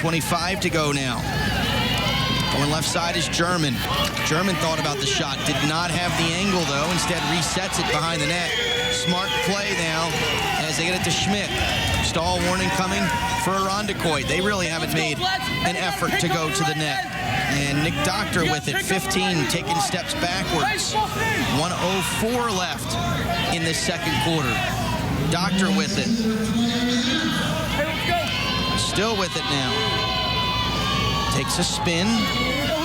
Speaker 1: 1:25 to go now. Going left side is German. German thought about the shot. Did not have the angle, though. Instead, resets it behind the net. Smart play now as they get it to Schmidt. Stall warning coming for Irondequoit. They really haven't made an effort to go to the net. And Nick Doctor with it, 15, taking steps backwards. 1:04 left in this second quarter. Doctor with it. Still with it now. Takes a spin.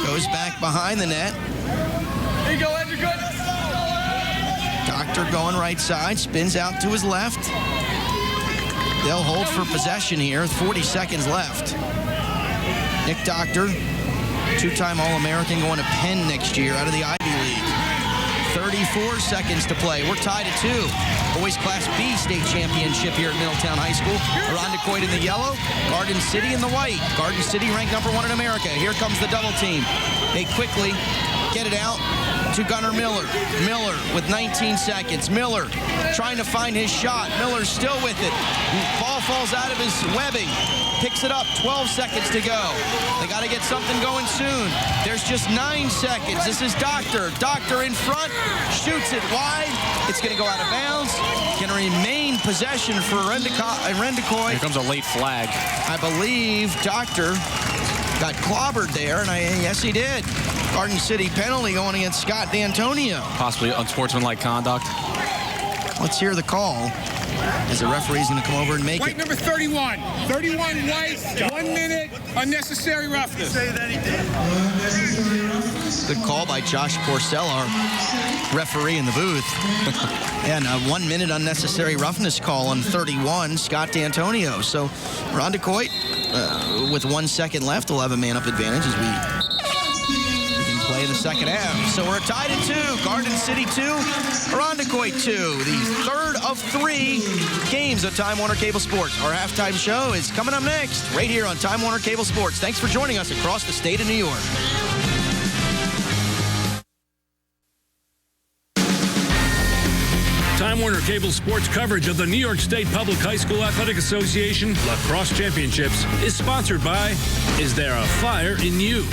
Speaker 1: Goes back behind the net.
Speaker 4: There you go, Andrew. Good.
Speaker 1: Doctor going right side. Spins out to his left. They'll hold for possession here. 40 seconds left. Nick Doctor, 2-time All-American, going to Penn next year out of the Ivy League. 34 seconds to play. We're tied at 2. Boys Class B state championship here at Middletown High School. Irondequoit in the yellow, Garden City in the white. Garden City ranked number 1 in America. Here comes the double team. They quickly get it out to Gunnar Miller. Miller with 19 seconds. Miller trying to find his shot. Miller still with it. Ball falls out of his webbing. Picks it up. 12 seconds to go. They got to get something going soon. There's just 9 seconds. This is Doctor. Doctor in front. Shoots it wide. It's going to go out of bounds. Going to remain possession for Irondequoit.
Speaker 2: Here comes a late flag.
Speaker 1: I believe Doctor got clobbered there, and yes, he did. Garden City penalty going against Scott D'Antonio.
Speaker 2: Possibly unsportsmanlike conduct.
Speaker 1: Let's hear the call as the referee's going to come over and make
Speaker 4: White
Speaker 1: it.
Speaker 4: number 31. 31 White. 1 minute unnecessary roughness. Say that he did.
Speaker 1: Good call by Josh Porcel, our referee in the booth. And a 1 minute unnecessary roughness call on 31, Scott D'Antonio. So Irondequoit, with 1 second left, will have a man-up advantage as we can play the second half. So we're tied at 2. Garden City 2, Irondequoit 2. The third of 3 games of Time Warner Cable Sports. Our halftime show is coming up next, right here on Time Warner Cable Sports. Thanks for joining us across the state of New York.
Speaker 3: Time Warner Cable Sports coverage of the New York State Public High School Athletic Association Lacrosse Championships is sponsored by Is There a Fire in You?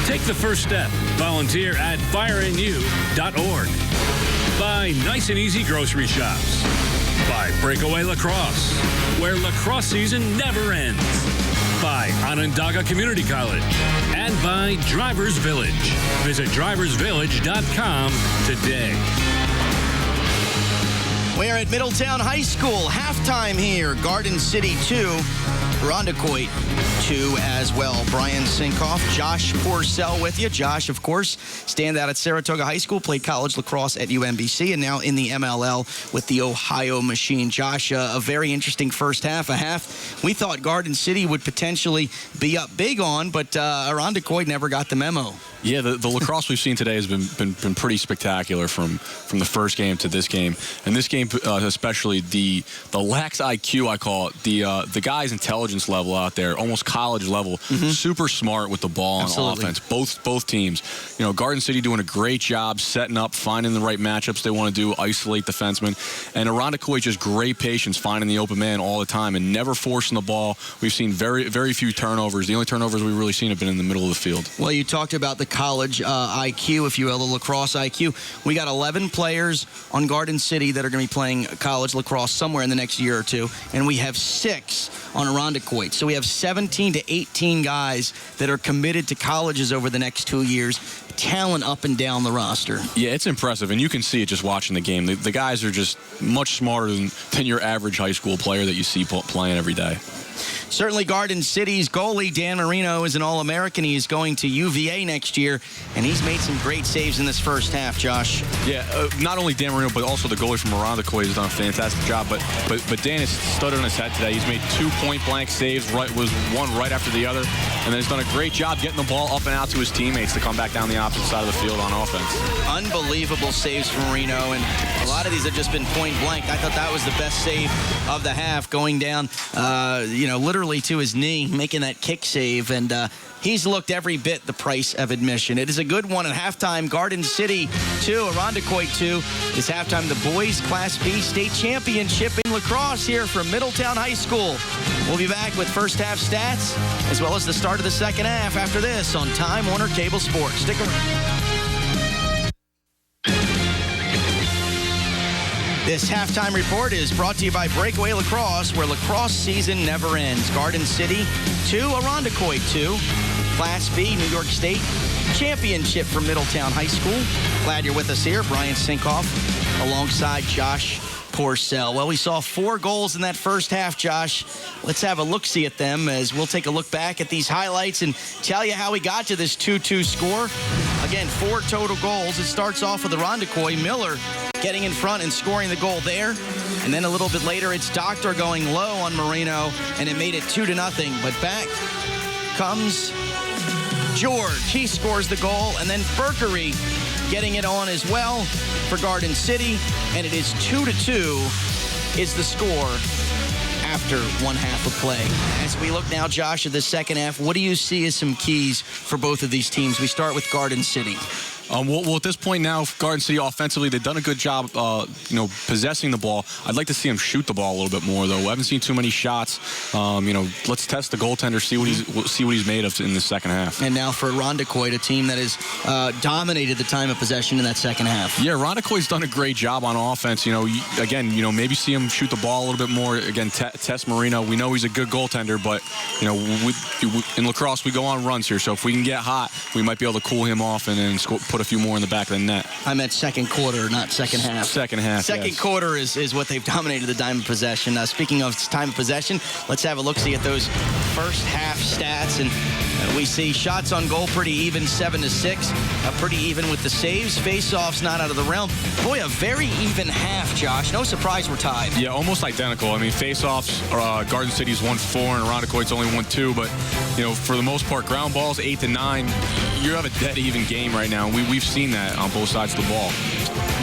Speaker 3: Take the first step. Volunteer at fireinU.org. By Nice and Easy Grocery Shops. By Breakaway Lacrosse, where lacrosse season never ends. By Onondaga Community College. And by Drivers Village. Visit driversvillage.com today.
Speaker 1: We're at Middletown High School. Halftime here. Garden City 2. Irondequoit 2 as well. Brian Sinkoff, Josh Porcel with you. Josh, of course, standout at Saratoga High School, played college lacrosse at UMBC, and now in the MLL with the Ohio Machine. Josh, a very interesting first half. A half we thought Garden City would potentially be up big on, but Irondequoit never got the memo.
Speaker 2: Yeah, the lacrosse we've seen today has been pretty spectacular from the first game to this game. And this game, especially, the lax IQ, I call it, the guys' intelligence level out there, almost college level, super smart with the ball on offense. Both teams. You know, Garden City doing a great job setting up, finding the right matchups they want to do, isolate defensemen. And Irondequoit just great patience, finding the open man all the time and never forcing the ball. We've seen very few turnovers. The only turnovers we've really seen have been in the middle of the field.
Speaker 1: Well, you talked about the college IQ, if you will, the lacrosse IQ. We got 11 players on Garden City that are going to be playing college lacrosse somewhere in the next year or two, and we have 6 on Irondequoit. So we have 17 to 18 guys that are committed to colleges over the next 2 years. Talent up and down the roster.
Speaker 2: Yeah, it's impressive, and you can see it just watching the game. The guys are just much smarter than your average high school player that you see playing every day.
Speaker 1: Certainly Garden City's goalie, Dan Marino, is an All-American. He is going to UVA next year, and he's made some great saves in this first half, Josh.
Speaker 2: Yeah, not only Dan Marino, but also the goalie from Irondequoit has done a fantastic job. But Dan has stood on his head today. He's made 2 point-blank saves, was one right after the other, and then he's done a great job getting the ball up and out to his teammates to come back down the opposite side of the field on offense.
Speaker 1: Unbelievable saves from Marino, and a lot of these have just been point-blank. I thought that was the best save of the half, going down, literally to his knee, making that kick save, and he's looked every bit the price of admission. It is a good one at halftime. Garden City 2, Irondequoit 2. It's halftime the boys Class B state championship in lacrosse here from Middletown High School. We'll be back with first half stats as well as the start of the second half after this on Time Warner Cable Sports. Stick around. This halftime report is brought to you by Breakaway Lacrosse, where lacrosse season never ends. Garden City 2, Irondequoit 2. Class B, New York State Championship from Middletown High School. Glad you're with us here. Brian Sinkoff alongside Josh Porcel. Well, we saw 4 goals in that first half, Josh. Let's have a look-see at them as we'll take a look back at these highlights and tell you how we got to this 2-2 score. Again, 4 total goals. It starts off with Irondequoit. Miller getting in front and scoring the goal there. And then a little bit later, it's Doctor going low on Marino, and it made it 2-0. But back comes George. He scores the goal, and then Berkery getting it on as well for Garden City, and it is 2-2 is the score after one half of play. As we look now, Josh, at the second half, what do you see as some keys for both of these teams? We start with Garden City.
Speaker 2: Well, at this point now, Garden City offensively, they've done a good job, possessing the ball. I'd like to see them shoot the ball a little bit more, though. I haven't seen too many shots. Let's test the goaltender, see what he's made of in the second half.
Speaker 1: And now for Irondequoit, a team that has dominated the time of possession in that second half.
Speaker 2: Yeah, Irondequoit's done a great job on offense. Maybe see him shoot the ball a little bit more. Again, test Marino. We know he's a good goaltender, but in lacrosse we go on runs here. So if we can get hot, we might be able to cool him off and then put a few more in the back of the net.
Speaker 1: I meant second quarter, not second half.
Speaker 2: Second half,
Speaker 1: Second quarter is what they've dominated the time of possession. Speaking of time of possession, let's have a look-see at those first half stats. And And we see shots on goal pretty even, 7-6. Pretty even with the saves. Face-offs not out of the realm. Boy, a very even half, Josh. No surprise we're tied.
Speaker 2: Yeah, almost identical. I mean, face-offs, Garden City's won 4 and Irondequoit's only won 2. But, you know, for the most part, ground balls 8-9. You have a dead even game right now. We've seen that on both sides of the ball.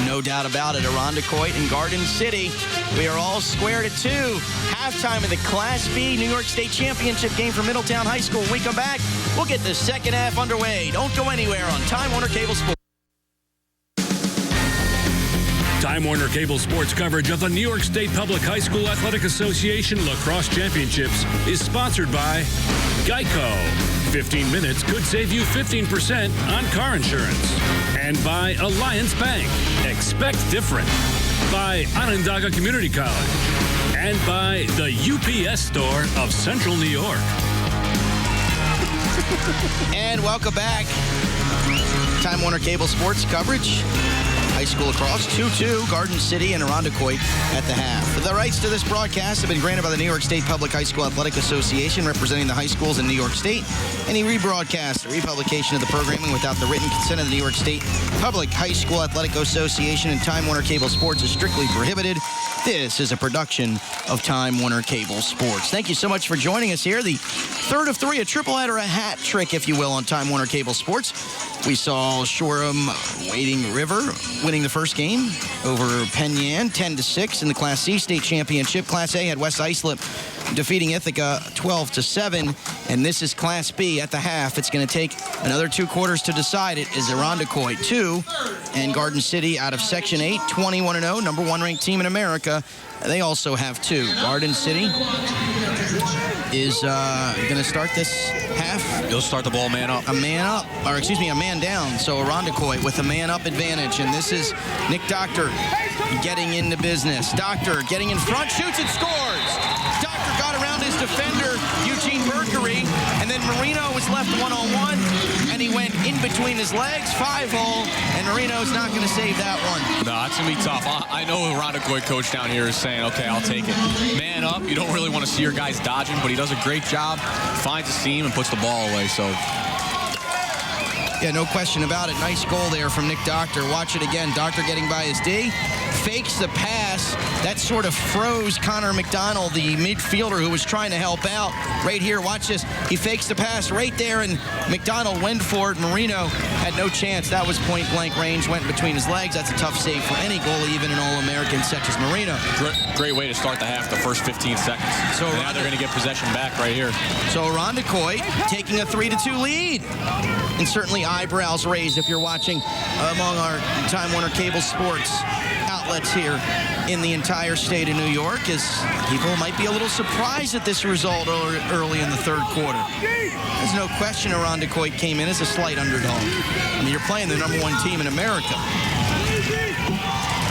Speaker 1: No doubt about it. Irondequoit and Garden City. We are all squared at 2. Halftime of the Class B New York State Championship game for Middletown High School. When we come back, we'll get the second half underway. Don't go anywhere on Time Warner Cable Sports.
Speaker 3: Time Warner Cable Sports coverage of the New York State Public High School Athletic Association Lacrosse Championships is sponsored by Geico. 15 minutes could save you 15% on car insurance. And by Alliance Bank. Expect different. By Onondaga Community College. And by the UPS Store of Central New York.
Speaker 1: And welcome back. Time Warner Cable Sports coverage. High school lacrosse, 2-2, Garden City and Irondequoit at the half. The rights to this broadcast have been granted by the New York State Public High School Athletic Association, representing the high schools in New York State. Any rebroadcast or republication of the programming without the written consent of the New York State Public High School Athletic Association and Time Warner Cable Sports is strictly prohibited. This is a production of Time Warner Cable Sports. Thank you so much for joining us here. The third of 3, a triple header, a hat trick, if you will, on Time Warner Cable Sports. We saw Shoreham Wading River winning the first game over Penn Yan, 10-6 in the Class C State Championship. Class A had West Islip defeating Ithaca 12-7, and this is Class B at the half. It's going to take another 2 quarters to decide it. Is Irondequoit 2 and Garden City out of Section 8, 21-0, number 1 ranked team in America. They also have 2. Garden City is going to start this half.
Speaker 2: He'll start the ball man up.
Speaker 1: A man down. So Irondequoit with a man up advantage. And this is Nick Doctor getting into business. Doctor getting in front, shoots and scores. Doctor got around his defender, Eugene Berkery, and then Marino was left one-on-one, and he went in between his legs, 5-hole, and Marino's not going to save that one.
Speaker 2: No, that's going to be tough. I know the Irondequoit coach down here is saying, okay, I'll take it. Man up. You don't really want to see your guys dodging, but he does a great job, finds a seam, and puts the ball away. So,
Speaker 1: yeah, no question about it. Nice goal there from Nick Doctor. Watch it again. Doctor getting by his D. Fakes the pass. That sort of froze Connor McDonald, the midfielder who was trying to help out. Right here, watch this. He fakes the pass right there, and McDonald went for it. Marino had no chance. That was point-blank range, went between his legs. That's a tough save for any goalie, even an All-American such as Marino.
Speaker 2: Great way to start the half, the first 15 seconds. So now they're going to get possession back right here.
Speaker 1: So Irondequoit taking a 3-2 lead. And certainly eyebrows raised if you're watching among our Time Warner Cable Sports outlets here in the entire state of New York, as people might be a little surprised at this result early in the third quarter. There's no question Irondequoit came in as a slight underdog. I mean, you're playing the number 1 team in America.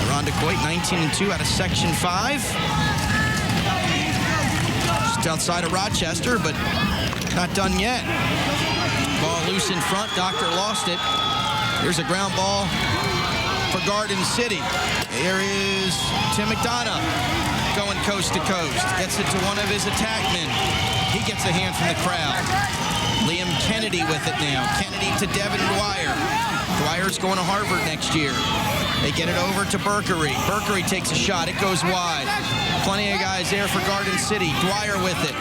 Speaker 1: Irondequoit 19-2 out of Section 5. Just outside of Rochester, but not done yet. Ball loose in front. Doctor lost it. Here's a ground ball for Garden City. Here is Tim McDonough going coast to coast. Gets it to one of his attackmen. He gets a hand from the crowd. Liam Kennedy with it now. Kennedy to Devin Dwyer. Dwyer's going to Harvard next year. They get it over to Berkery. Berkery takes a shot. It goes wide. Plenty of guys there for Garden City. Dwyer with it.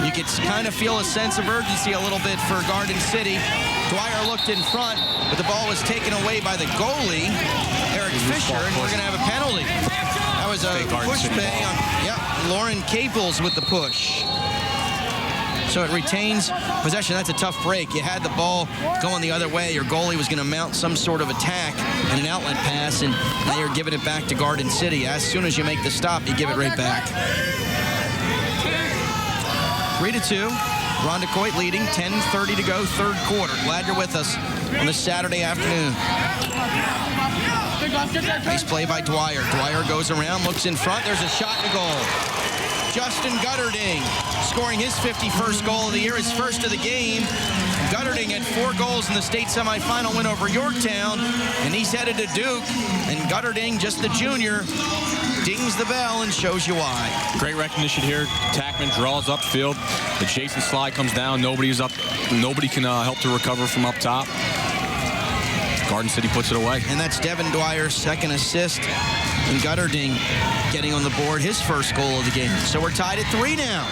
Speaker 1: You could kind of feel a sense of urgency a little bit for Garden City. Dwyer looked in front, but the ball was taken away by the goalie, Eric Fisher, and we're going to have a penalty. That was a push play on, Lauren Caples with the push. So it retains possession. That's a tough break. You had the ball going the other way. Your goalie was going to mount some sort of attack and an outlet pass, and now you're giving it back to Garden City. As soon as you make the stop, you give it right back. 3-2. Irondequoit leading, 10:30 to go, third quarter. Glad you're with us on this Saturday afternoon. Nice play by Dwyer. Dwyer goes around, looks in front. There's a shot and a goal. Justin Gutterding scoring his 51st goal of the year, his first of the game. Gutterding had 4 goals in the state semifinal win over Yorktown, and he's headed to Duke. And Gutterding, just the junior, dings the bell and shows you why.
Speaker 2: Great recognition here. Tackman draws upfield. The Jason slide comes down. Nobody's up. Nobody can help to recover from up top. Garden City puts it away.
Speaker 1: And that's Devin Dwyer's second assist. And Gutterding getting on the board, his first goal of the game. So we're tied at 3 now.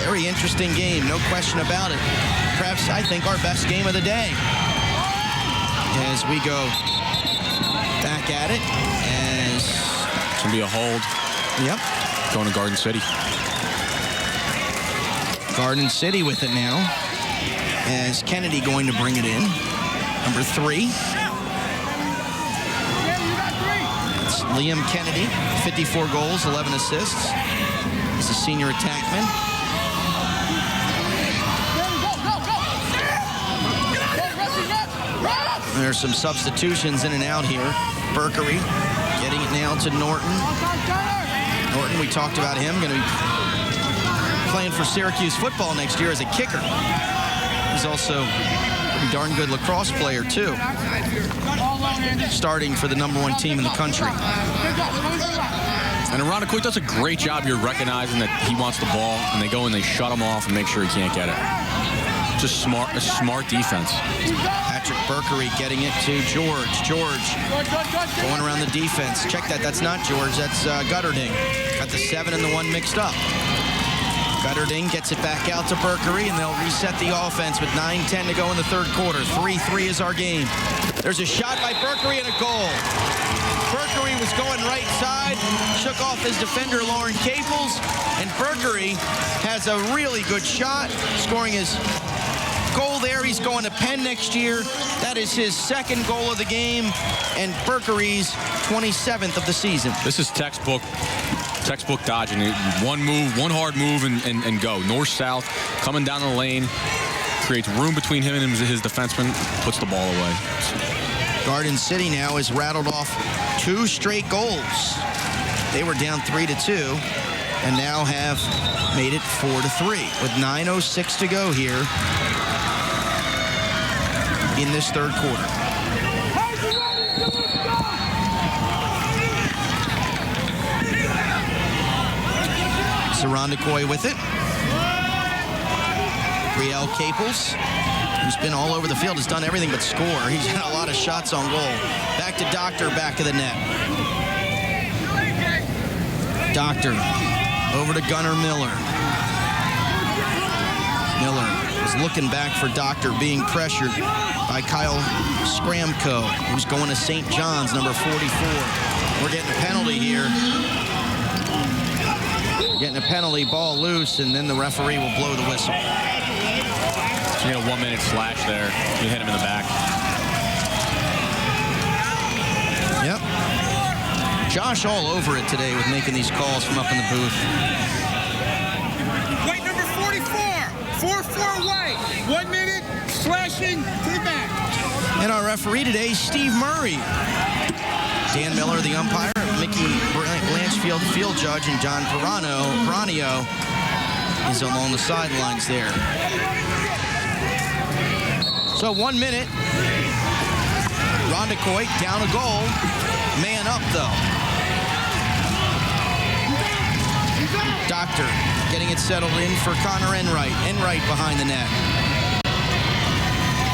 Speaker 1: Very interesting game, no question about it. Perhaps, I think, our best game of the day. As we go back at it. As
Speaker 2: It's going to be a hold.
Speaker 1: Yep.
Speaker 2: Going to Garden City.
Speaker 1: Garden City with it now. As Kennedy going to bring it in. Number 3. It's Liam Kennedy, 54 goals, 11 assists. He's a senior attackman. There's some substitutions in and out here. Berkery getting it now to Norton. Norton, we talked about him, going to be playing for Syracuse football next year as a kicker. He's also a darn good lacrosse player, too. Starting for the #1 team in the country.
Speaker 2: And Irondequoit does a great job here recognizing that he wants the ball, and they go and they shut him off and make sure he can't get it. Just a smart defense.
Speaker 1: Patrick Berkery getting it to George. George going around the defense. Check that. That's not George. That's Gutterding. Got the 7 and the 1 mixed up. Gutterding gets it back out to Berkery, and they'll reset the offense with 9:10 to go in the third quarter. 3-3 is our game. There's a shot by Berkery and a goal. Berkery was going right side, shook off his defender, Lauren Caples, and Berkery has a really good shot, scoring his goal there. He's going to Penn next year. That is his second goal of the game, and Berkery's 27th of the season.
Speaker 2: This is textbook dodging. One move, one hard move, and go. North-south, coming down the lane, creates room between him and his defenseman, puts the ball away.
Speaker 1: Garden City now has rattled off 2 straight goals. They were down 3-2, and now have made it 4-3 with 9:06 to go here in this third quarter. Irondequoit with it. Riel Caples, who's been all over the field, has done everything but score. He's had a lot of shots on goal. Back to Doctor, back of the net. Doctor, over to Gunnar Miller. Miller is looking back for Doctor, being pressured by Kyle Scramco, who's going to St. John's, number 44. We're getting a penalty here. Getting a penalty, ball loose, and then the referee will blow the whistle.
Speaker 2: So you get a 1-minute slash there. You hit him in the back.
Speaker 1: Yep. Josh all over it today with making these calls from up in the booth.
Speaker 4: White number 44. 4-4 white. 1 minute slashing to the back.
Speaker 1: And our referee today, Steve Murray. Dan Miller, the umpire, Mickey Blanchfield, field judge, and John Peranio is along the sidelines there. So 1 minute. Irondequoit down a goal. Man up, though. Doctor getting it settled in for Connor Enright. Enright behind the net.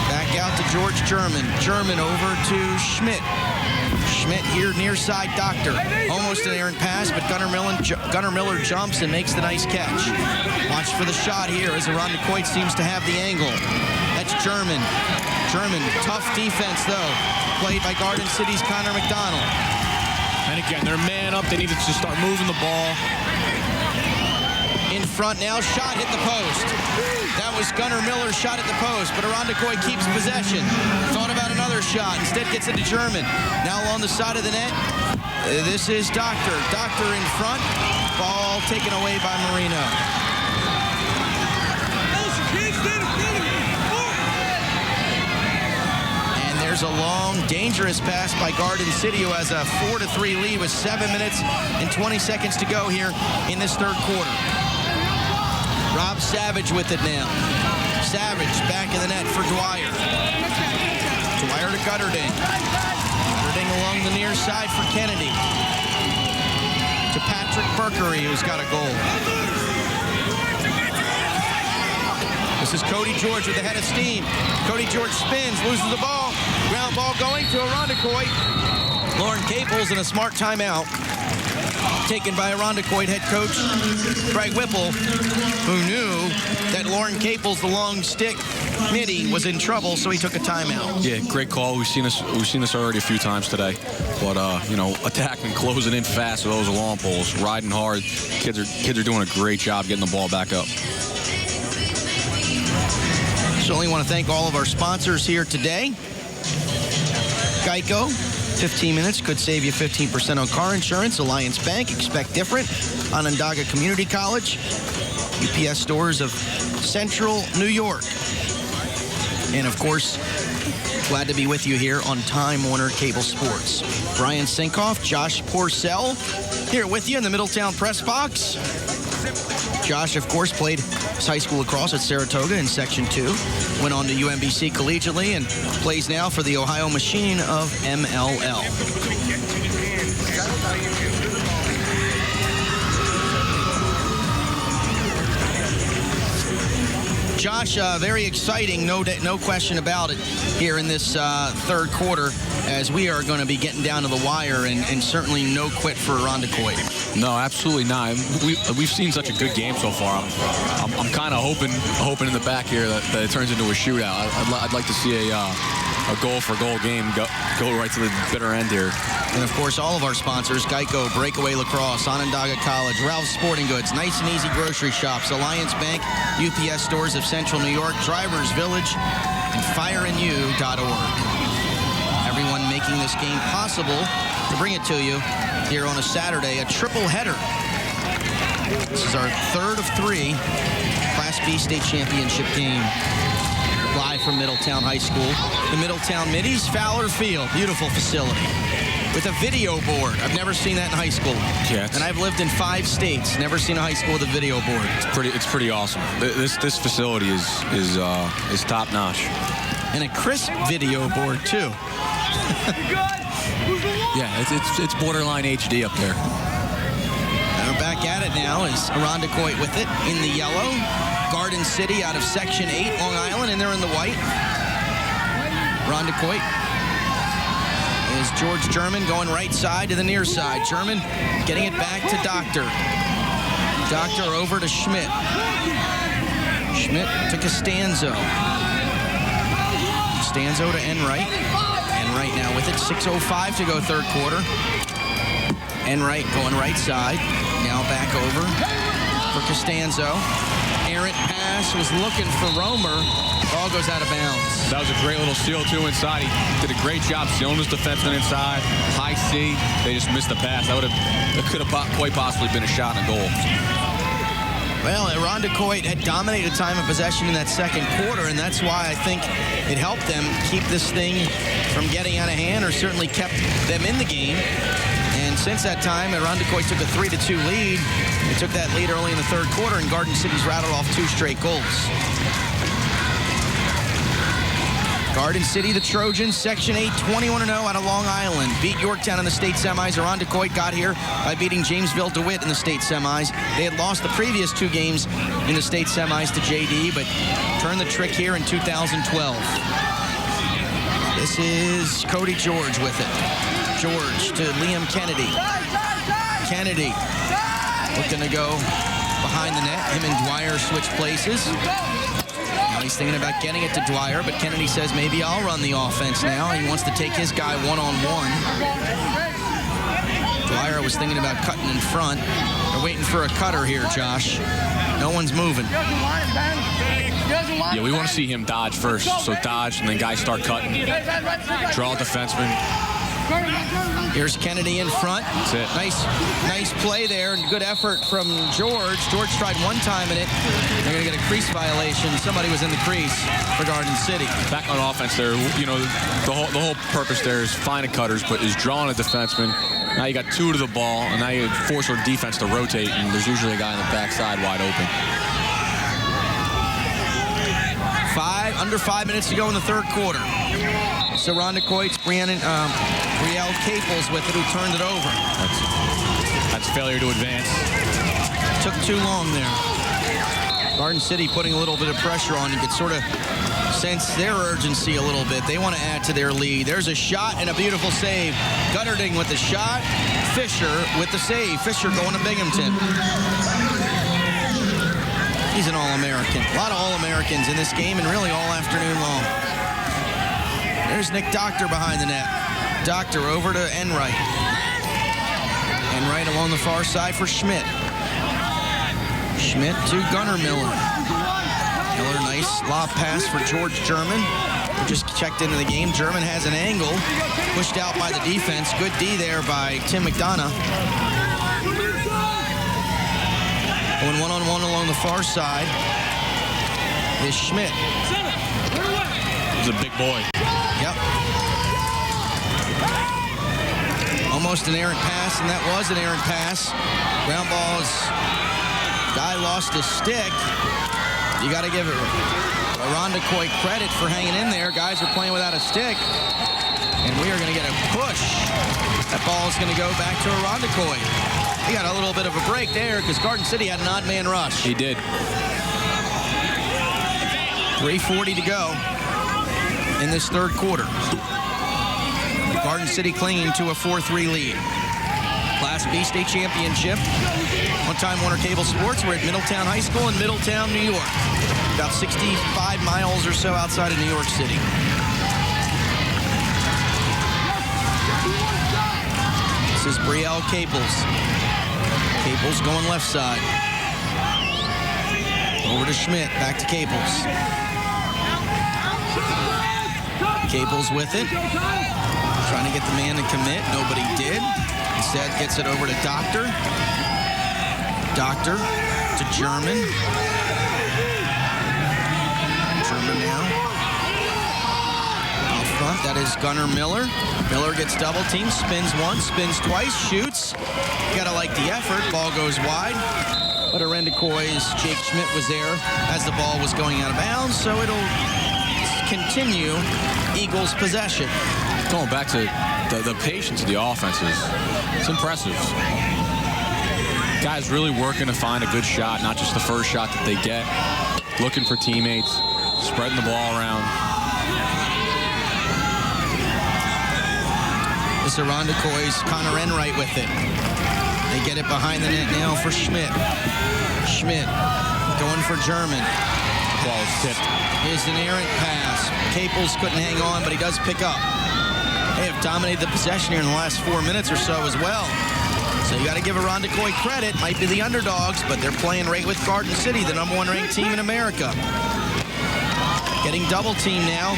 Speaker 1: Back out to George German. German over to Schmidt. Schmidt here near side Doctor. Almost an errant pass, but Gunnar Miller jumps and makes the nice catch. Watch for the shot here as Irondequoit seems to have the angle. That's German. German, tough defense though. Played by Garden City's Connor McDonald.
Speaker 2: And again, they're man up. They need to just start moving the ball.
Speaker 1: In front now, shot hit the post. That was Gunnar Miller's shot at the post, but Irondequoit keeps possession. Thought about another shot, instead gets it to German. Now along the side of the net, this is Doctor. Doctor in front, ball taken away by Marino. And there's a long, dangerous pass by Garden City, who has a 4-3 lead with 7 minutes and 20 seconds to go here in this third quarter. Rob Savage with it now. Savage back in the net for Dwyer. Dwyer to Gutterding. Gutterding along the near side for Kennedy. to Patrick Berkery, who's got a goal. This is Cody George with the head of steam. Cody George spins, loses the ball. Ground ball going to Irondequoit. Lauren Caples in a smart timeout. Taken by Irondequoit head coach Greg Whipple, who knew that Lauren Caples, the long stick midi, was in trouble, so he took a timeout.
Speaker 2: Yeah, great call. We've seen this already a few times today. But attacking, closing in fast with those long poles, riding hard. Kids are doing a great job getting the ball back up.
Speaker 1: Certainly want to thank all of our sponsors here today. Geico. 15 minutes could save you 15% on car insurance. Alliance Bank, expect different. Onondaga Community College. UPS stores of Central New York. And, of course, glad to be with you here on Time Warner Cable Sports. Brian Sinkoff, Josh Porcel here with you in the Middletown press box. Josh, of course, played his high school lacrosse at Saratoga in Section 2. Went on to UMBC collegiately and plays now for the Ohio Machine of MLL. Josh, very exciting, no question about it, here in this third quarter, as we are going to be getting down to the wire, and certainly no quit for Irondequoit.
Speaker 2: No, absolutely not. We've seen such a good game so far. I'm kind of hoping in the back here that it turns into a shootout. I'd like to see a goal-for-goal game go right to the bitter end here.
Speaker 1: And, of course, all of our sponsors, Geico, Breakaway Lacrosse, Onondaga College, Ralph's Sporting Goods, Nice and Easy Grocery Shops, Alliance Bank, UPS Stores of Central New York, Drivers Village, and FireandYou.org. Everyone making this game possible to bring it to you here on a Saturday, a triple header. This is our third of 3 Class B State Championship game. Live from Middletown High School. The Middletown Middies, Fowler Field. Beautiful facility. With a video board. I've never seen that in high school.
Speaker 2: Yeah,
Speaker 1: and I've lived in 5 states. Never seen a high school with a video board.
Speaker 2: It's pretty awesome. This facility is top notch.
Speaker 1: And a crisp video board too.
Speaker 2: Yeah, it's borderline HD up there.
Speaker 1: And we're back at it now as Irondequoit with it in the yellow. Garden City out of Section 8, Long Island, and they're in the white. Irondequoit is George German going right side to the near side. German getting it back to Doctor. Doctor over to Schmidt. Schmidt to Costanzo. Costanzo to Enright. Enright now with it. 6:05 to go third quarter. Enright going right side. Now back over for Costanzo. Errant pass, was looking for Romer. Ball goes out of bounds.
Speaker 2: That was a great little steal, too, inside. He did a great job sealing his defenseman inside. High C. They just missed the pass. That could have quite possibly been a shot and a goal.
Speaker 1: Well, Irondequoit had dominated time of possession in that second quarter, and that's why I think it helped them keep this thing from getting out of hand, or certainly kept them in the game. And since that time, Irondequoit took a 3-2 lead. They took that lead early in the third quarter, and Garden City's rattled off 2 straight goals. Garden City, the Trojans, Section 8, 21-0 out of Long Island. Beat Yorktown in the state semis. Irondequoit got here by beating Jamesville DeWitt in the state semis. They had lost the previous 2 games in the state semis to JD, but turned the trick here in 2012. This is Cody George with it. George to Liam Kennedy. Kennedy looking to go behind the net. Him and Dwyer switch places. Now he's thinking about getting it to Dwyer, but Kennedy says maybe I'll run the offense now. He wants to take his guy one-on-one. Dwyer was thinking about cutting in front. They're waiting for a cutter here, Josh. No one's moving.
Speaker 2: Yeah, we want to see him dodge first. So dodge, and then guys start cutting. Draw a defenseman.
Speaker 1: Here's Kennedy in front.
Speaker 2: That's it.
Speaker 1: Nice play there, and good effort from George. George tried one time in it. They're going to get a crease violation. Somebody was in the crease for Garden City.
Speaker 2: Back on offense there, you know, the whole purpose there is finding cutters, but is drawing a defenseman. Now you got 2 to the ball, and now you force our defense to rotate, and there's usually a guy on the backside wide open.
Speaker 1: Under 5 minutes to go in the third quarter. So Irondequoit's Brielle Caples with it, who turned it over.
Speaker 2: That's a failure to advance.
Speaker 1: Took too long there. Garden City putting a little bit of pressure on. You could sort of sense their urgency a little bit. They want to add to their lead. There's a shot and a beautiful save. Gutterding with the shot. Fisher with the save. Fisher going to Binghamton. He's an All-American. A lot of All-Americans in this game and really all afternoon long. There's Nick Doctor behind the net. Doctor over to Enright. Enright along the far side for Schmidt. Schmidt to Gunnar Miller. Miller, nice lob pass for George German, who just checked into the game. German has an angle, pushed out by the defense. Good D there by Tim McDonough. Going one-on-one along the far side is Schmidt.
Speaker 2: He's a big boy.
Speaker 1: Yep. Almost an errant pass, and that was an errant pass. Ground balls. Guy lost his stick. You got to give Irondequoit credit for hanging in there. Guys are playing without a stick. And we are going to get a push. That ball is going to go back to Irondequoit. He got a little bit of a break there because Garden City had an odd man rush.
Speaker 2: He did.
Speaker 1: 3:40 to go in this third quarter. Garden City clinging to a 4-3 lead. Class B state championship. One-time Warner Cable Sports. We're at Middletown High School in Middletown, New York. About 65 miles or so outside of New York City. This is Brielle Caples. Caples going left side. Over to Schmidt. Back to Caples. Caples with it. Trying to get the man to commit. Nobody did. Instead gets it over to Doctor. Doctor to German. German now. Out front, that is Gunnar Miller. Miller gets double teamed, spins once, spins twice, shoots. You gotta like the effort. Ball goes wide. But Irondequoit's Jake Schmidt was there as the ball was going out of bounds, so it'll continue Eagles possession.
Speaker 2: Going back to the patience of the offense it's impressive. Guys really working to find a good shot, not just the first shot that they get. Looking for teammates, spreading the ball around.
Speaker 1: This is Irondequoit's Connor Enright with it. They get it behind the net now for Schmidt. Schmidt going for German.
Speaker 2: Ball is tipped.
Speaker 1: Here's an errant pass. Caples couldn't hang on, but he does pick up. They have dominated the possession here in the last 4 minutes or so as well. So you got to give Irondequoit credit. Might be the underdogs, but they're playing right with Garden City, the #1 ranked team in America. Getting double team now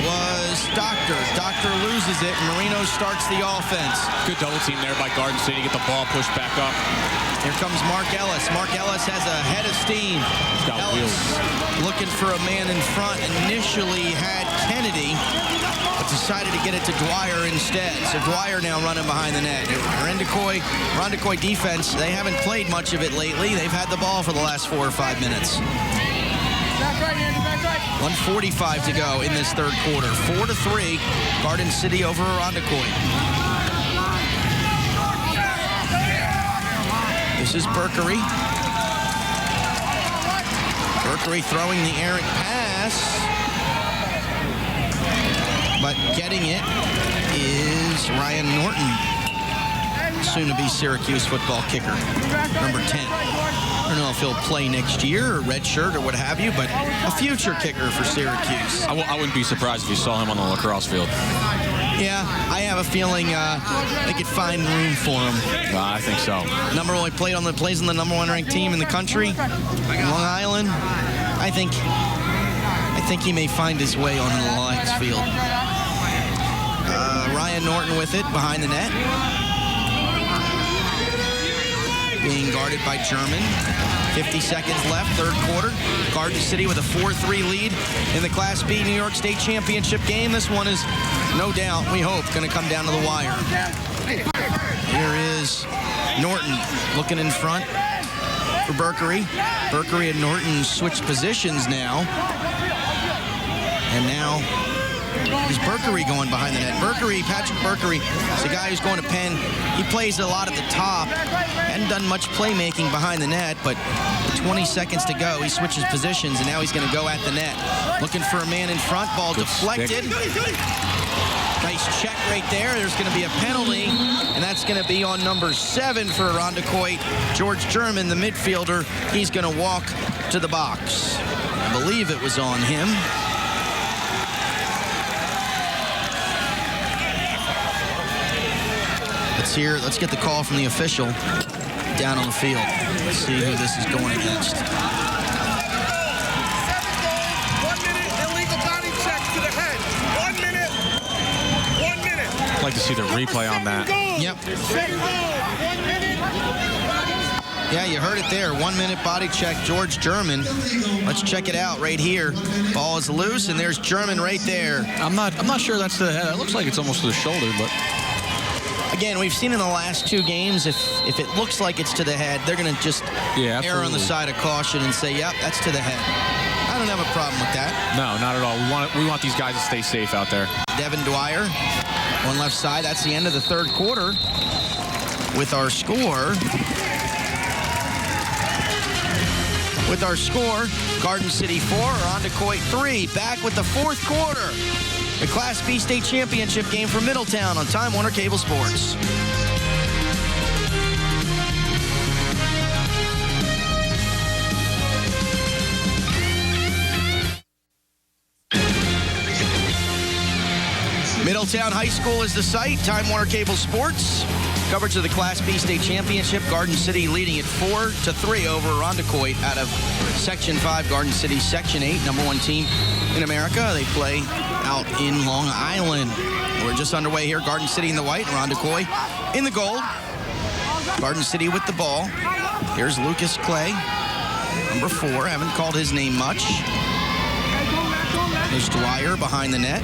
Speaker 1: was Doctor. Doctor loses it, and Marino starts the offense.
Speaker 2: Good double team there by Garden City. Get the ball pushed back up.
Speaker 1: Here comes Mark Ellis. Mark Ellis has a head of steam.
Speaker 2: He's got
Speaker 1: Ellis
Speaker 2: wheels.
Speaker 1: looking for a man in front. Initially had Kennedy, but decided to get it to Dwyer instead. So Dwyer now running behind the net. Irondequoit defense, they haven't played much of it lately. They've had the ball for the last 4 or 5 minutes. 1:45 to go in this third quarter. 4-3, Garden City over Irondequoit. This is Berkery. Berkery throwing the errant pass. But getting it is Ryan Norton, soon-to-be Syracuse football kicker, number 10. I don't know if he'll play next year or redshirt or what have you, but a future kicker for Syracuse.
Speaker 2: I wouldn't be surprised if you saw him on the lacrosse field.
Speaker 1: Yeah, I have a feeling they could find room for him.
Speaker 2: I think so.
Speaker 1: Plays on the #1 ranked team in the country, Long Island. I think he may find his way on the Lions field. Ryan Norton with it behind the net. Being guarded by German. 50 seconds left, third quarter. Garden City with a 4-3 lead in the Class B New York State Championship game. This one is, no doubt, we hope, going to come down to the wire. Here is Norton looking in front for Berkery. Berkery and Norton switch positions now. And now is Berkery going behind the net. Patrick Berkery is a guy who's going to Penn. He plays a lot at the top. Hadn't done much playmaking behind the net, but with 20 seconds to go, he switches positions, and now he's going to go at the net. Looking for a man in front. Ball deflected. Nice check right there. There's going to be a penalty, and that's going to be on number 7 for Irondequoit. George German, the midfielder, he's going to walk to the box. I believe it was on him. Let's get the call from the official down on the field. Let's see who this is going against.
Speaker 5: 1 minute illegal body check to the head. 1 minute. 1 minute.
Speaker 2: I'd like to see the replay on that.
Speaker 1: Yep.
Speaker 5: 1 minute.
Speaker 1: Yeah, you heard it there. 1 minute body check, George German. Let's check it out right here. Ball is loose, and there's German right there.
Speaker 2: I'm not sure that's to the head. It looks like it's almost to the shoulder, but
Speaker 1: again, we've seen in the last 2 games, if it looks like it's to the head, they're going to just err on the side of caution and say, yep, that's to the head. I don't have a problem with that. No,
Speaker 2: not at all. We want these guys to stay safe out there.
Speaker 1: Devin Dwyer on left side. That's the end of the 3rd quarter with our score. Garden City 4, Irondequoit 3. Back with the 4th quarter. The Class B State Championship game for Middletown on Time Warner Cable Sports. Middletown High School is the site. Time Warner Cable Sports. Coverage of the Class B State Championship. Garden City leading it 4-3 over Irondequoit out of Section 5. Garden City Section 8, number 1 team in America. They play out in Long Island. We're just underway here. Garden City in the white, Irondequoit in the gold. Garden City with the ball. Here's Lucas Clay, number 4. Haven't called his name much. There's Dwyer behind the net.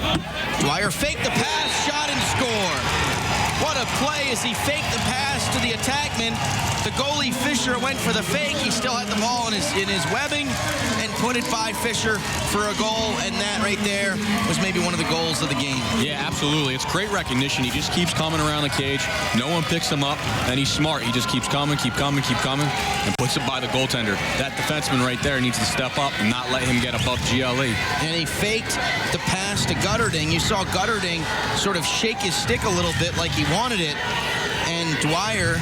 Speaker 1: Dwyer faked the pass, shot, and score. What a play as he faked the pass to the attackman. The goalie, Fisher, went for the fake. He still had the ball in his webbing and put it by Fisher for a goal, and that right there was maybe one of the goals of the game.
Speaker 2: Yeah, absolutely. It's great recognition. He just keeps coming around the cage. No one picks him up, and he's smart. He just keeps coming, and puts it by the goaltender. That defenseman right there needs to step up and not let him get above GLE.
Speaker 1: And he faked the pass to Gutterding. You saw Gutterding sort of shake his stick a little bit like he wanted it, and Dwyer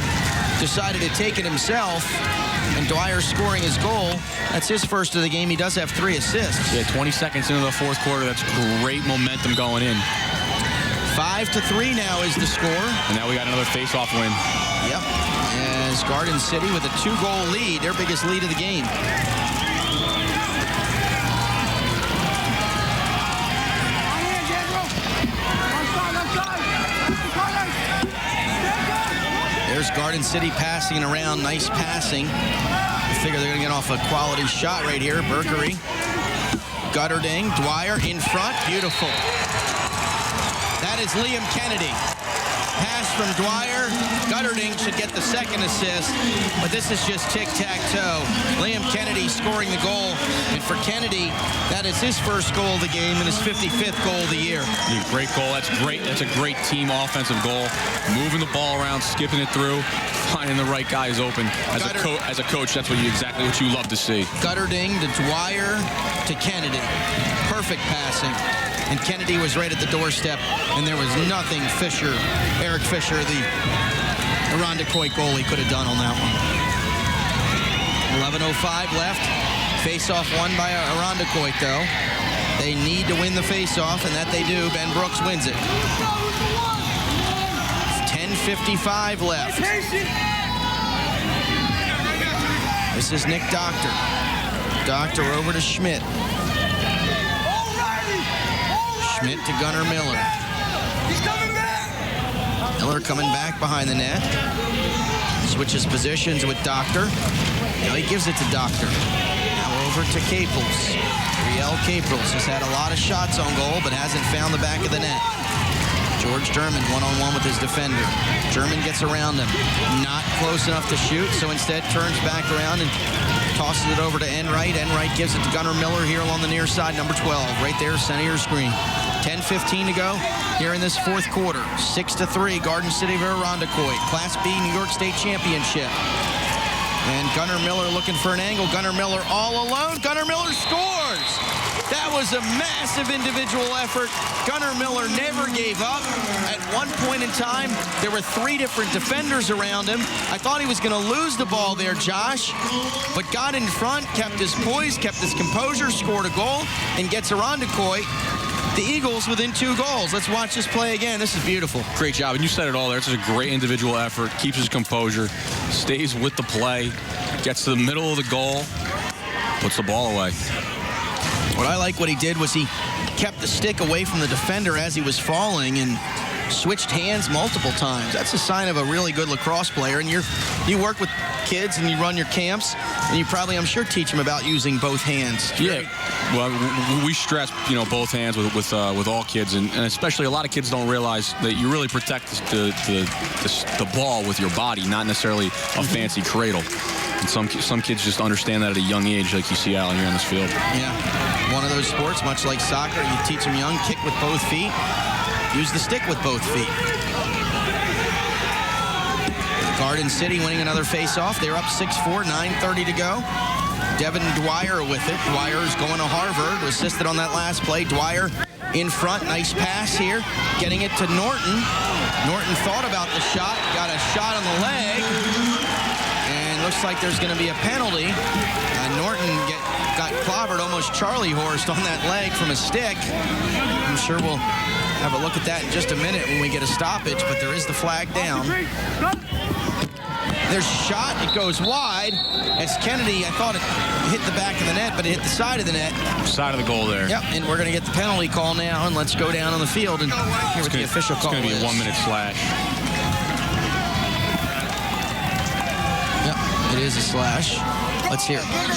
Speaker 1: decided to take it himself, and Dwyer scoring his goal. That's his first of the game. He does have 3 assists.
Speaker 2: Yeah, 20 seconds into the 4th quarter. That's great momentum going in.
Speaker 1: 5-3 now is the score.
Speaker 2: And now we got another face-off win.
Speaker 1: Yep. As Garden City with a 2-goal lead, their biggest lead of the game. There's Garden City passing around. Nice passing. I figure they're going to get off a quality shot right here. Berkery. Gutterding. Dwyer in front. Beautiful. That is Liam Kennedy. Pass from Dwyer. Gutterding should get the 2nd assist, but this is just tic-tac-toe. Liam Kennedy scoring the goal, and for Kennedy, that is his first goal of the game and his 55th goal of the year.
Speaker 2: Yeah, great goal. That's great. That's a great team offensive goal. Moving the ball around, skipping it through, finding the right guys open. As a coach, that's exactly what you love to see.
Speaker 1: Gutterding to Dwyer to Kennedy. Perfect passing. And Kennedy was right at the doorstep, and there was nothing Eric Fisher, the Irondequoit goalie, could have done on that one. 11:05 left. Face-off won by Irondequoit, though. They need to win the face-off, and that they do. Ben Brooks wins it. 10:55 left. This is Nick Doctor. Doctor over to Schmidt. Schmidt to Gunnar Miller.
Speaker 5: He's coming back.
Speaker 1: Miller coming back behind the net. Switches positions with Doctor. Now he gives it to Doctor. Now over to Caples. Riel Caples has had a lot of shots on goal, but hasn't found the back of the net. George German one-on-one with his defender. German gets around him. Not close enough to shoot, so instead turns back around and tosses it over to Enright. Enright gives it to Gunnar Miller here along the near side, number 12. Right there, center of your screen. 10:15 2:15 to go here in this fourth quarter. 6-3, Garden City over Irondequoit. Class B New York State Championship. And Gunnar Miller looking for an angle. Gunnar Miller all alone. Gunnar Miller scores! That was a massive individual effort. Gunnar Miller never gave up. At one point in time, there were 3 different defenders around him. I thought he was going to lose the ball there, Josh, but got in front, kept his poise, kept his composure, scored a goal, and gets Irondequoit, the Eagles, within 2 goals. Let's watch this play again. This is beautiful.
Speaker 2: Great job, and you said it all there. It's just a great individual effort, keeps his composure, stays with the play, gets to the middle of the goal, puts the ball away.
Speaker 1: What I like what he did was he kept the stick away from the defender as he was falling and switched hands multiple times. That's a sign of a really good lacrosse player. And you work with kids and you run your camps, and you probably, I'm sure, teach them about using both hands.
Speaker 2: Yeah, well, we stress, both hands with all kids, and especially a lot of kids don't realize that you really protect the ball with your body, not necessarily a fancy cradle. And some kids just understand that at a young age, like you see out here on this field.
Speaker 1: Yeah, one of those sports, much like soccer, you teach them young, kick with both feet, use the stick with both feet. Garden City winning another face-off. They're up 6-4, 9:30 to go. Devin Dwyer with it. Dwyer's going to Harvard, assisted on that last play. Dwyer in front, nice pass here, getting it to Norton. Norton thought about the shot, got a shot on the leg, and looks like there's going to be a penalty. Norton got clobbered, almost Charlie horsed on that leg from a stick. I'm sure we'll have a look at that in just a minute when we get a stoppage, but there is the flag down. There's a shot, it goes wide, as Kennedy, I thought it hit the back of the net, but it hit the side of the net.
Speaker 2: Side of the goal there.
Speaker 1: Yep, and we're going to get the penalty call now, and let's go down on the field and hear what the official call is.
Speaker 2: It's going to be a 1-minute slash.
Speaker 1: Yep, it is a slash. Let's hear it.
Speaker 5: Number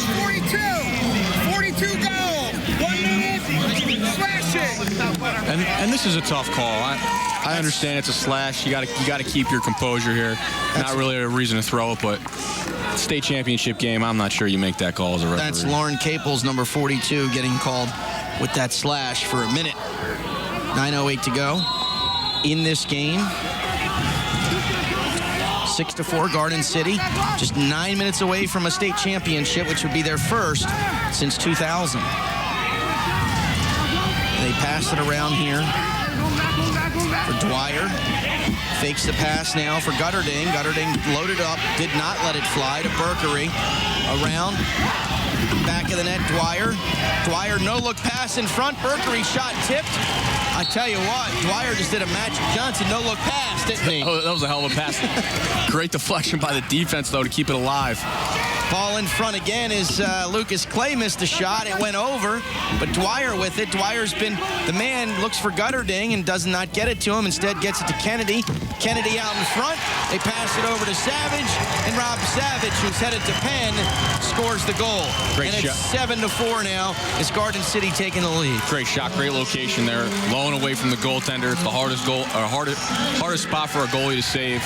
Speaker 5: 42 goal, 1 minute, slashing.
Speaker 2: And this is a tough call. I understand it's a slash. You got to keep your composure here. Not really a reason to throw it, but state championship game, I'm not sure you make that call as a referee.
Speaker 1: That's Lauren Caples, number 42, getting called with that slash for a minute. 9:08 to go in this game. 6-4, Garden City. Just 9 minutes away from a state championship, which would be their first since 2000. They pass it around here for Dwyer. Fakes the pass now for Gutterding. Gutterding loaded up, did not let it fly to Berkery. Around, back of the net, Dwyer. Dwyer, no-look pass in front. Berkery shot tipped. I tell you what, Dwyer just did a Magic Johnson no-look pass, didn't he?
Speaker 2: Oh, that was a hell of a pass. Great deflection by the defense, though, to keep it alive.
Speaker 1: Ball in front again is Lucas Clay missed a shot. It went over, but Dwyer with it. Dwyer's been the man, looks for Gutterding and does not get it to him. Instead gets it to Kennedy. Kennedy out in front. They pass it over to Savage, and Rob Savage, who's headed to Penn, scores the goal.
Speaker 2: Great
Speaker 1: and
Speaker 2: shot.
Speaker 1: It's 7-4 now. It's Garden City taking the lead.
Speaker 2: Great shot, great location there. Low and away from the goaltender. It's the hardest spot for a goalie to save.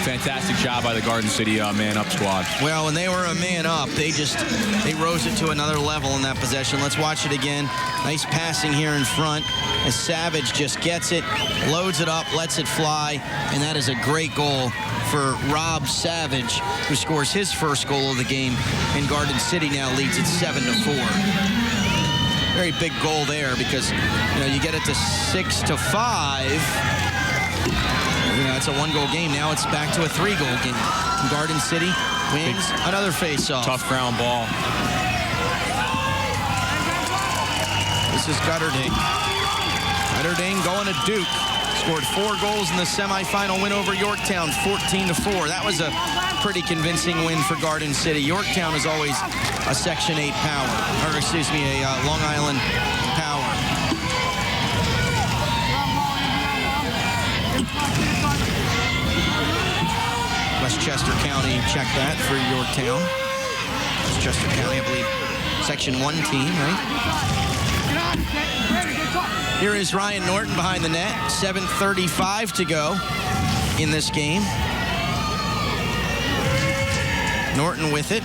Speaker 2: Fantastic job by the Garden City man-up squad.
Speaker 1: Well, when they were a man-up, they rose it to another level in that possession. Let's watch it again. Nice passing here in front as Savage just gets it, loads it up, lets it fly, and that is a great goal for Rob Savage, who scores his first goal of the game, and Garden City now leads it 7-4. Very big goal there because, you get it to 6-5. It's a 1-goal game. Now it's back to a 3-goal game. Garden City wins another face-off.
Speaker 2: Tough ground ball.
Speaker 1: This is Gutterding. Gutterding going to Duke. Scored 4 goals in the semifinal win over Yorktown, 14-4. That was a pretty convincing win for Garden City. Yorktown is always a Section 8 power, or excuse me, a Long Island power. Westchester County, check that for Yorktown. Westchester County, I believe, Section 1 team, right? Here is Ryan Norton behind the net. 7:35 to go in this game. Norton with it.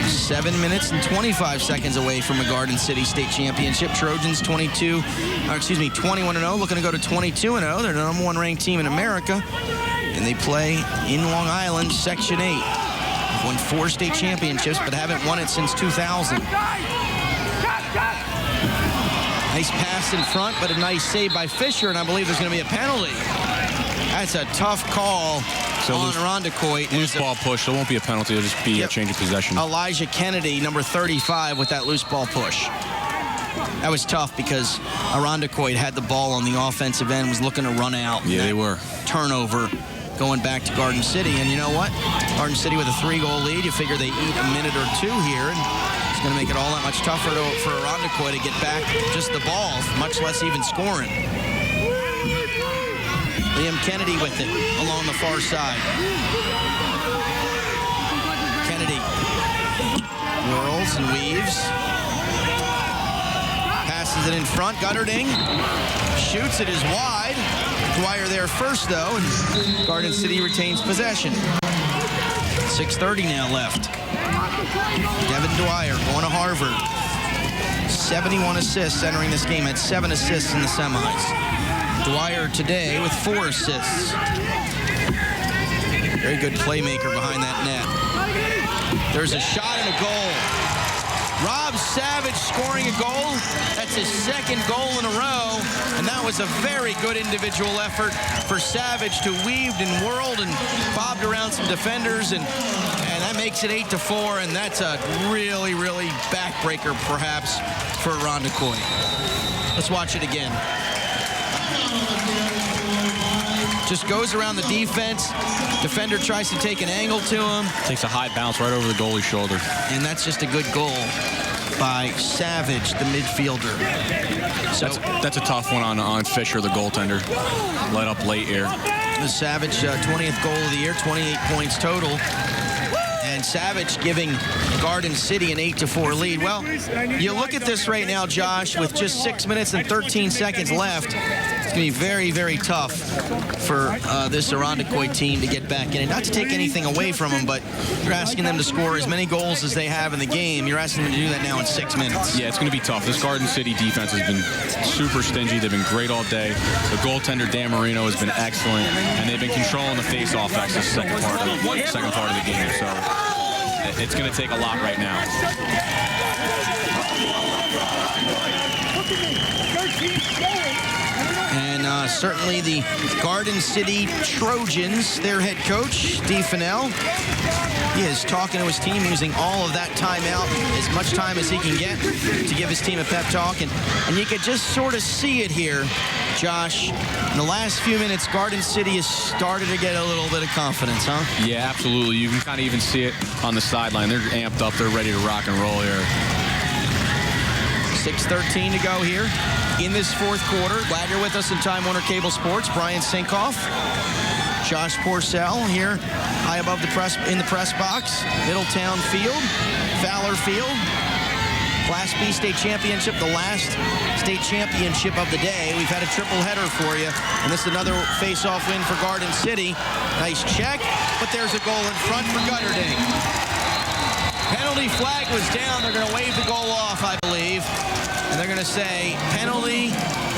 Speaker 1: 7 minutes and 25 seconds away from a Garden City State Championship. Trojans 21-0, looking to go to 22-0. They're the number 1 ranked team in America, and they play in Long Island, Section 8. They've won 4 state championships, but haven't won it since 2000. Nice pass in front, but a nice save by Fisher, and I believe there's going to be a penalty. That's a tough call on Irondequoit.
Speaker 2: Loose ball push. There won't be a penalty. It'll just be a change of possession.
Speaker 1: Elijah Kennedy, number 35, with that loose ball push. That was tough because Irondequoit had the ball on the offensive end, was looking to run out.
Speaker 2: Yeah, they were.
Speaker 1: Turnover going back to Garden City. And you know what? Garden City with a 3-goal lead. You figure they eat a minute or 2 here, and it's going to make it all that much tougher for Irondequoit to get back just the ball, much less even scoring. Liam Kennedy with it along the far side. Kennedy whirls and weaves. Passes it in front. Gutterding shoots. It is wide. Dwyer there first, though, and Garden City retains possession. 6:30 now left. Devin Dwyer going to Harvard. 71 assists entering this game. Had 7 assists in the semis. Dwyer today with 4 assists. Very good playmaker behind that net. There's a shot and a goal. Rob Savage scoring a goal. That's his 2nd goal in a row. And that was a very good individual effort for Savage to weaved and whirled and bobbed around some defenders. And that makes it 8-4. And that's a really, really backbreaker, perhaps, for Irondequoit. Let's watch it again. Just goes around the defense. Defender tries to take an angle to him.
Speaker 2: Takes a high bounce right over the goalie's shoulder.
Speaker 1: And that's just a good goal by Savage, the midfielder. So
Speaker 2: that's a tough one on Fisher, the goaltender. Let up late here.
Speaker 1: The Savage 20th goal of the year, 28 points total. And Savage giving Garden City an 8-4 lead. Well, you look at this right now, Josh, with just 6 minutes and 13 seconds left. It's going to be very, very tough for this Irondequoit team to get back in. And not to take anything away from them, but you're asking them to score as many goals as they have in the game. You're asking them to do that now in 6 minutes.
Speaker 2: Yeah, it's going to be tough. This Garden City defense has been super stingy. They've been great all day. The goaltender, Dan Marino, has been excellent. And they've been controlling the face-off X the second part of the game. So it's going to take a lot right now.
Speaker 1: And certainly the Garden City Trojans, their head coach, Steve Fennell, he is talking to his team, using all of that time out, as much time as he can get to give his team a pep talk. And you could just sort of see it here, Josh. In the last few minutes, Garden City has started to get a little bit of confidence, huh?
Speaker 2: Yeah, absolutely. You can kind of even see it on the sideline. They're amped up. They're ready to rock and roll here.
Speaker 1: 6:13 to go here in this 4th quarter. Glad you're with us in Time Warner Cable Sports. Brian Sinkoff, Josh Porcel here high above the press in the press box. Middletown Field, Fowler Field. Class B state championship, the last state championship of the day. We've had a triple header for you, and this is another face-off win for Garden City. Nice check, but there's a goal in front for Gutterding. Penalty flag was down. They're going to wave the goal off, I believe. And they're going to say, penalty.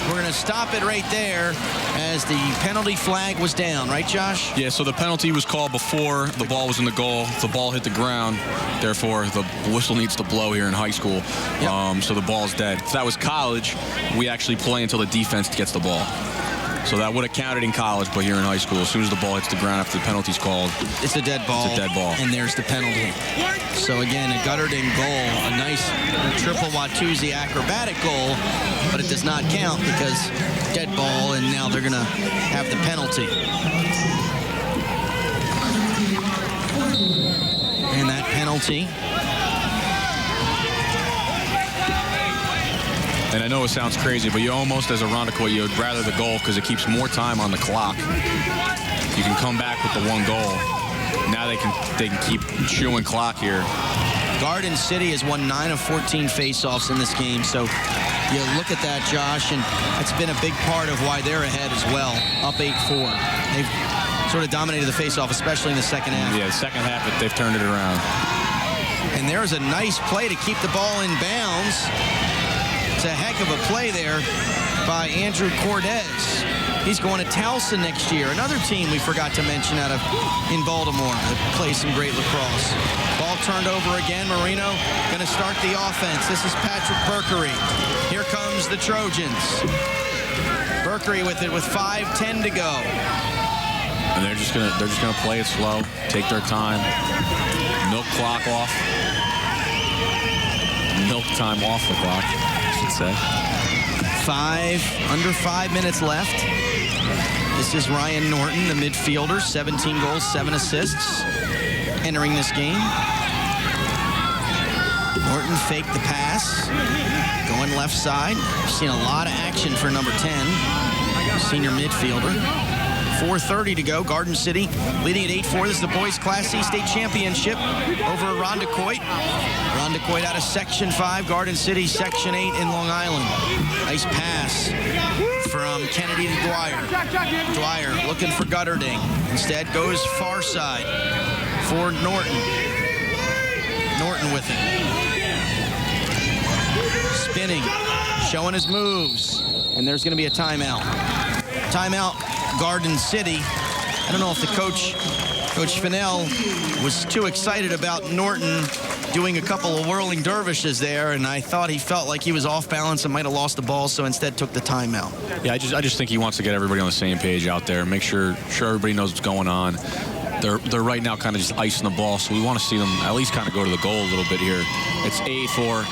Speaker 1: We're going to stop it right there as the penalty flag was down. Right, Josh?
Speaker 2: Yeah, so the penalty was called before the ball was in the goal. The ball hit the ground. Therefore, the whistle needs to blow here in high school. Yep. So the ball's dead. If that was college, we actually play until the defense gets the ball. So that would have counted in college, but here in high school, as soon as the ball hits the ground after the penalty's called,
Speaker 1: it's a dead ball.
Speaker 2: It's a dead ball.
Speaker 1: And there's the penalty. So again, a Gutterding goal, a nice triple Watusi acrobatic goal, but it does not count because dead ball, and now they're going to have the penalty. And that penalty.
Speaker 2: And I know it sounds crazy, but you almost, as a Irondequoit, you would rather the goal because it keeps more time on the clock. You can come back with the 1 goal. Now they can keep chewing clock here.
Speaker 1: Garden City has won 9 of 14 faceoffs in this game, so you look at that, Josh, and that's been a big part of why they're ahead as well, up 8-4. They've sort of dominated the faceoff, especially in the second half.
Speaker 2: Yeah, the second half, they've turned it around.
Speaker 1: And And there's a nice play to keep the ball in bounds. It's a heck of a play there by Andrew Cordes. He's going to Towson next year. Another team we forgot to mention out of in Baltimore that plays some great lacrosse. Ball turned over again. Marino going to start the offense. This is Patrick Berkery. Here comes the Trojans. Berkery with it with 5:10 to go.
Speaker 2: And they're just gonna play it slow, take their time, milk clock off, milk time off the clock, I should say.
Speaker 1: Under 5 minutes left. This is Ryan Norton, the midfielder, 17 goals, 7 assists, entering this game. Norton faked the pass, going left side. We've seen a lot of action for number 10, senior midfielder. 4:30 to go. Garden City leading at 8-4. This is the boys Class C state championship over Irondequoit. Irondequoit out of Section 5. Garden City Section 8 in Long Island. Nice pass from Kennedy to Dwyer. Dwyer looking for Gutterding. Instead goes far side for Norton. Norton with it. Spinning, showing his moves. And there's going to be a timeout. Timeout. Garden City. I don't know if the Coach Fennell was too excited about Norton doing a couple of whirling dervishes there, and I thought he felt like he was off balance and might have lost the ball, so instead took the timeout.
Speaker 2: Yeah, I just think he wants to get everybody on the same page out there, make sure everybody knows what's going on. They're right now kind of just icing the ball, so we want to see them at least kind of go to the goal a little bit here. It's 8-4.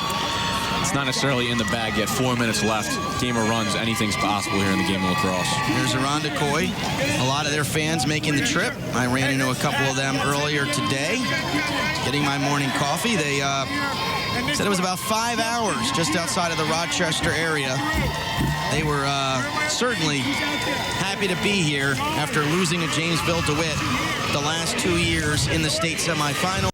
Speaker 2: It's not necessarily in the bag yet. 4 minutes left. Game of runs. Anything's possible here in the game of lacrosse.
Speaker 1: Here's Irondequoit. A lot of their fans making the trip. I ran into a couple of them earlier today, getting my morning coffee. They said it was about 5 hours just outside of the Rochester area. They were certainly happy to be here after losing to Jamesville DeWitt the last 2 years in the state semifinals.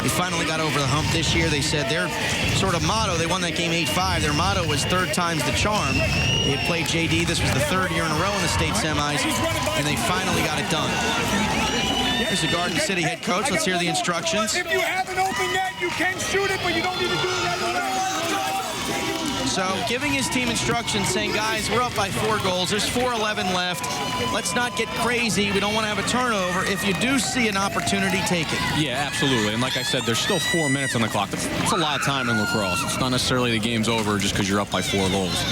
Speaker 1: They finally got over the hump this year. They said their sort of motto, they won that game 8-5. Their motto was third time's the charm. They had played JD. This was the third year in a row in the state semis, and they finally got it done. Here's the Garden City head coach. Let's hear the instructions.
Speaker 4: If you have an open net, you can shoot it, but you don't need to do it right away.
Speaker 1: So giving his team instructions, saying, guys, we're up by 4 goals. There's 4:11 left. Let's not get crazy. We don't want to have a turnover. If you do see an opportunity, take it.
Speaker 2: Yeah, absolutely. And like I said, there's still 4 minutes on the clock. That's a lot of time in lacrosse. It's not necessarily the game's over just because you're up by 4 goals.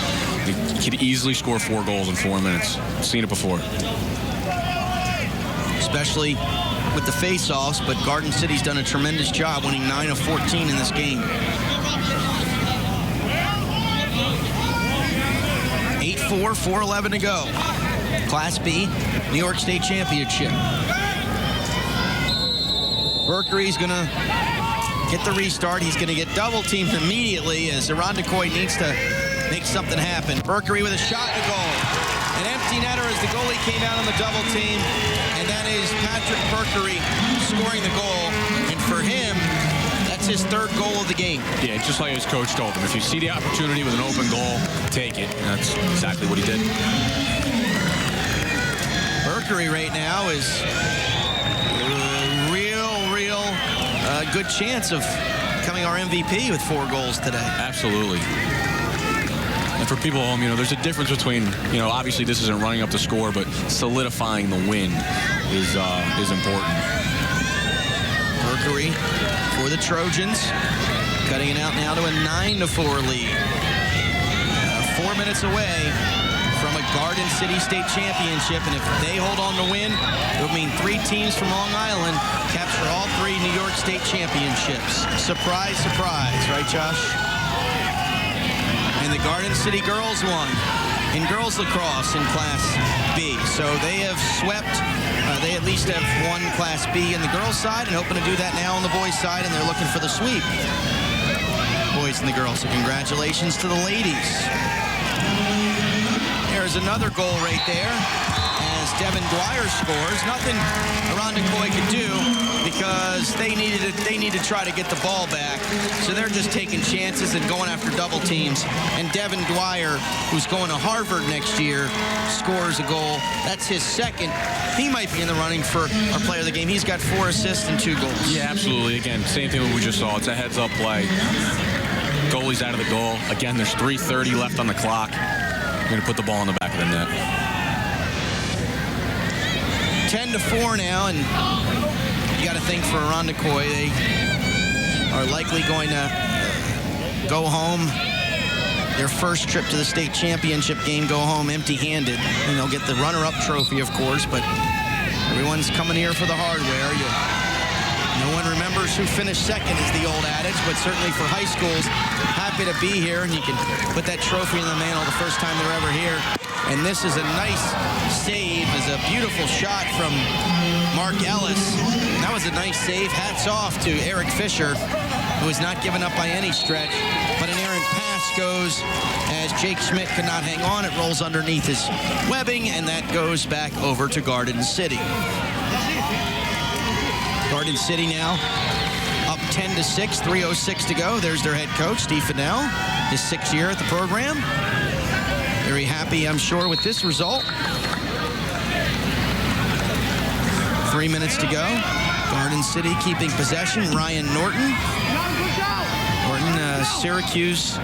Speaker 2: You could easily score 4 goals in 4 minutes. I've seen it before.
Speaker 1: Especially with the face-offs, but Garden City's done a tremendous job winning 9 of 14 in this game. 8-4, 4:11 to go. Class B, New York State Championship. Berkery's going to get the restart. He's going to get double-teamed immediately as Irondequoit needs to make something happen. Berkery with a shot to goal. An empty netter as the goalie came out on the double team, and that is Patrick Berkery scoring the goal. And for him, that's his 3rd goal of the game.
Speaker 2: Yeah, just like his coach told him, if you see the opportunity with an open goal, take it. And that's exactly what he did.
Speaker 1: Berkery right now is a real good chance of becoming our MVP with 4 goals today.
Speaker 2: Absolutely. And for people at home, there's a difference between, obviously this isn't running up the score, but solidifying the win is important.
Speaker 1: Berkery for the Trojans, cutting it out now to a 9-4 lead. 4 minutes away from a Garden City State Championship, and if they hold on to win, it would mean 3 teams from Long Island capture all 3 New York State Championships. Surprise, surprise, right, Josh? And the Garden City girls won in girls lacrosse in Class B. So they have swept, they at least have won Class B in the girls side and hoping to do that now on the boys side, and they're looking for the sweep. Boys and the girls, so congratulations to the ladies. There's another goal right there as Devin Dwyer scores. Nothing Irondequoit could do because they need to try to get the ball back. So they're just taking chances and going after double teams. And Devin Dwyer, who's going to Harvard next year, scores a goal. That's his second. He might be in the running for our player of the game. He's got 4 assists and 2 goals.
Speaker 2: Yeah, absolutely. Again, same thing we just saw. It's a heads-up play. Goalie's out of the goal. Again, there's 3:30 left on the clock. We're going to put the ball in the back of the net.
Speaker 1: 10-4 now, and you got to think for Irondequoit, they are likely going to go home. Their first trip to the state championship game, go home empty-handed, and they'll get the runner-up trophy, of course, but everyone's coming here for the hardware. No one remembers who finished second is the old adage, but certainly for high schools, happy to be here, and you can put that trophy in the mantle the first time they're ever here. And this is a nice save, is a beautiful shot from Mark Ellis. That was a nice save. Hats off to Eric Fisher, who has not given up by any stretch, but an errant pass goes as Jake Schmidt could not hang on. It rolls underneath his webbing, and that goes back over to Garden City. Garden City now up 10-6, 3:06 to go. There's their head coach, Steve Fennell, his 6th year at the program. Very happy, I'm sure, with this result. 3 minutes to go. Garden City keeping possession. Ryan Norton. Syracuse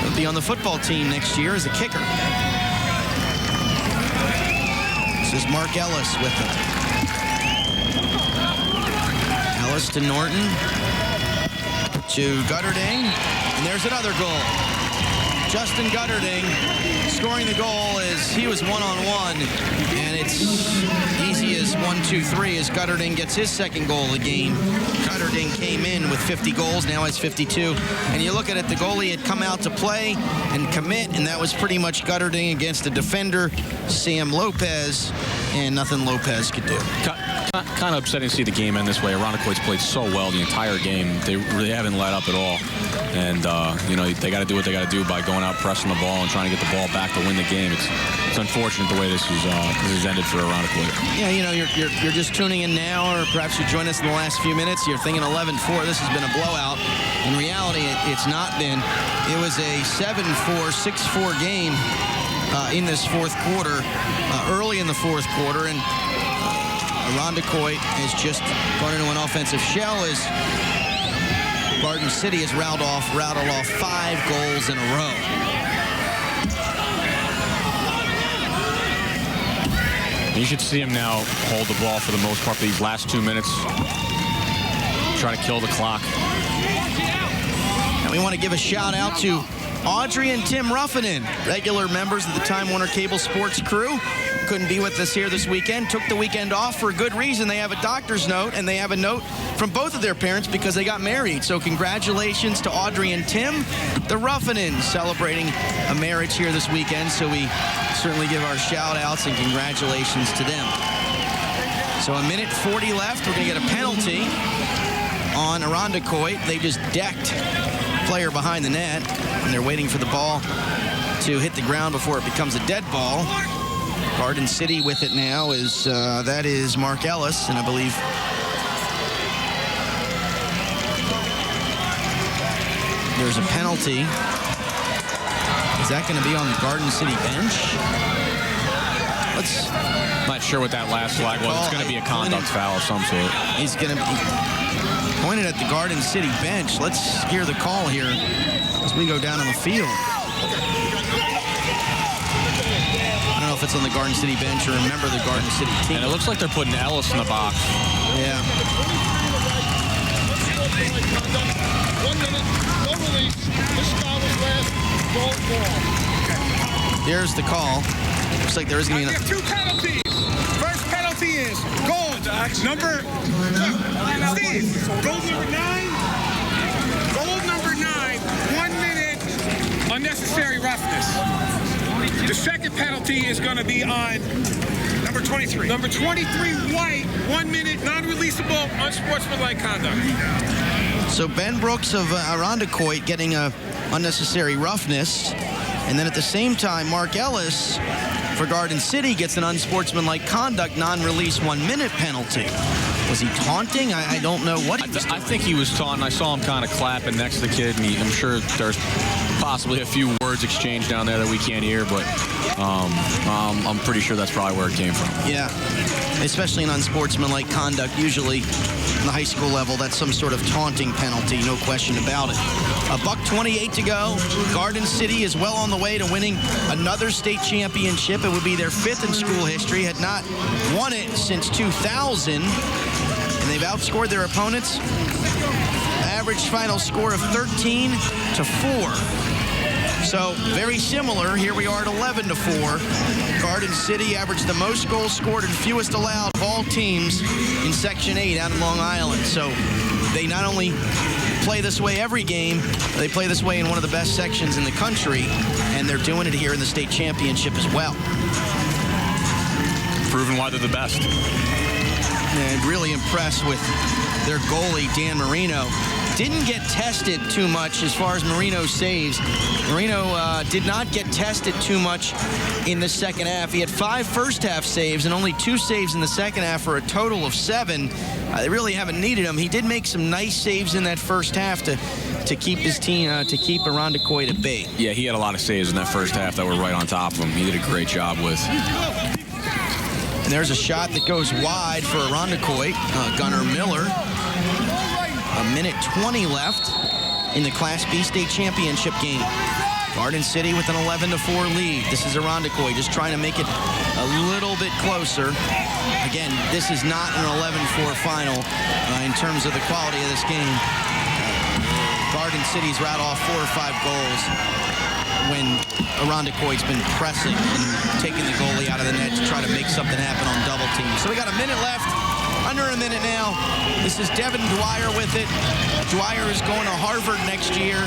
Speaker 1: will be on the football team next year as a kicker. This is Mark Ellis with them. Ellis to Norton, to Gutterding, and there's another goal. Justin Gutterding scoring the goal as he was one-on-one, and it's easy as 1-2-3 as Gutterding gets his second goal of the game. Gutterding came in with 50 goals, now has 52. And you look at it, the goalie had come out to play and commit, and that was pretty much Gutterding against the defender, Sam Lopez, and nothing Lopez could do.
Speaker 2: Kind of upsetting to see the game end this way. Irondequoit's played so well the entire game. They really haven't let up at all. And, you know, they got to do what they got to do by going out, pressing the ball, and trying to get the ball back to win the game. It's unfortunate the way this is ended for Irondequoit. Yeah,
Speaker 1: you know, you're just tuning in now, or perhaps you joined us in the last few minutes. You're thinking 11-4. This has been a blowout. In reality, it's not been. It was a 7-4, 6-4 game in this fourth quarter, early in the fourth quarter, and Irondequoit has just gone into an offensive shell as Garden City has rattled off 5 goals in a row.
Speaker 2: You should see him now hold the ball for the most part for these last 2 minutes. Try to kill the clock.
Speaker 1: And we want to give a shout out to Audrey and Tim Ruffinen, regular members of the Time Warner Cable Sports crew. Couldn't be with us here this weekend. Took the weekend off for a good reason. They have a doctor's note, and they have a note from both of their parents because they got married. So congratulations to Audrey and Tim, the Ruffinens, celebrating a marriage here this weekend. So we certainly give our shout-outs and congratulations to them. So 1:40 left. We're going to get a penalty on Irondequoit. They just decked a player behind the net, and they're waiting for the ball to hit the ground before it becomes a dead ball. Garden City with it now is, that is Mark Ellis, and I believe there's a penalty. Is that going to be on the Garden City bench?
Speaker 2: Not sure what that last flag was. It's going to be a conduct foul of some sort.
Speaker 1: He's going to be pointed at the Garden City bench. Let's hear the call here as we go down on the field. I don't know if it's on the Garden City bench or a member of the Garden City team.
Speaker 2: And it looks like they're putting Ellis in the box.
Speaker 1: Yeah.
Speaker 5: 1 minute, no release. This foul was last. Goal ball.
Speaker 1: Here's the call. Looks like there is going to be
Speaker 5: Two penalties. First penalty is goal number Steve. Goal number 9. Goal number 9. 1 minute unnecessary roughness. The second penalty is going to be on number 23. Number 23, White. 1 minute non-releasable unsportsmanlike conduct.
Speaker 1: So Ben Brooks of Irondequoit getting a unnecessary roughness And then at the same time, Mark Ellis for Garden City gets an unsportsmanlike conduct non-release 1-minute penalty. Was he taunting? I don't know what he was doing.
Speaker 2: I think he was taunting. I saw him kind of clapping next to the kid, and I'm sure there's possibly a few words exchanged down there that we can't hear, but I'm pretty sure that's probably where it came from.
Speaker 1: Yeah, especially in unsportsmanlike conduct. Usually in the high school level, that's some sort of taunting penalty, no question about it. $1:28 to go. Garden City is well on the way to winning another state championship. It would be their 5th in school history, had not won it since 2000. And they've outscored their opponents. Average final score of 13-4. So very similar. Here we are at 11-4. Garden City averaged the most goals scored and fewest allowed of all teams in Section 8 out of Long Island. So they not only play this way every game, they play this way in one of the best sections in the country, and they're doing it here in the state championship as well.
Speaker 2: Proving why they're the best.
Speaker 1: And really impressed with their goalie, Dan Marino. Didn't get tested too much as far as Marino's saves. Marino did not get tested too much in the second half. He had 5 first-half saves and only 2 saves in the second half for a total of 7. They really haven't needed him. He did make some nice saves in that first half to keep his team, to keep Irondequoit at bay.
Speaker 2: Yeah, he had a lot of saves in that first half that were right on top of him. He did a great job with.
Speaker 1: And there's a shot that goes wide for Irondequoit. Gunnar Miller. 1:20 left in the Class B state championship game. Garden City with an 11-4 lead. This is Irondequoit just trying to make it a little bit closer. Again, this is not an 11-4 final in terms of the quality of this game. Garden City's rat off 4 or 5 goals when Irondequoit's been pressing and taking the goalie out of the net to try to make something happen on double team. So we got a minute left, under a minute now. This is Devin Dwyer with it. Dwyer is going to Harvard next year.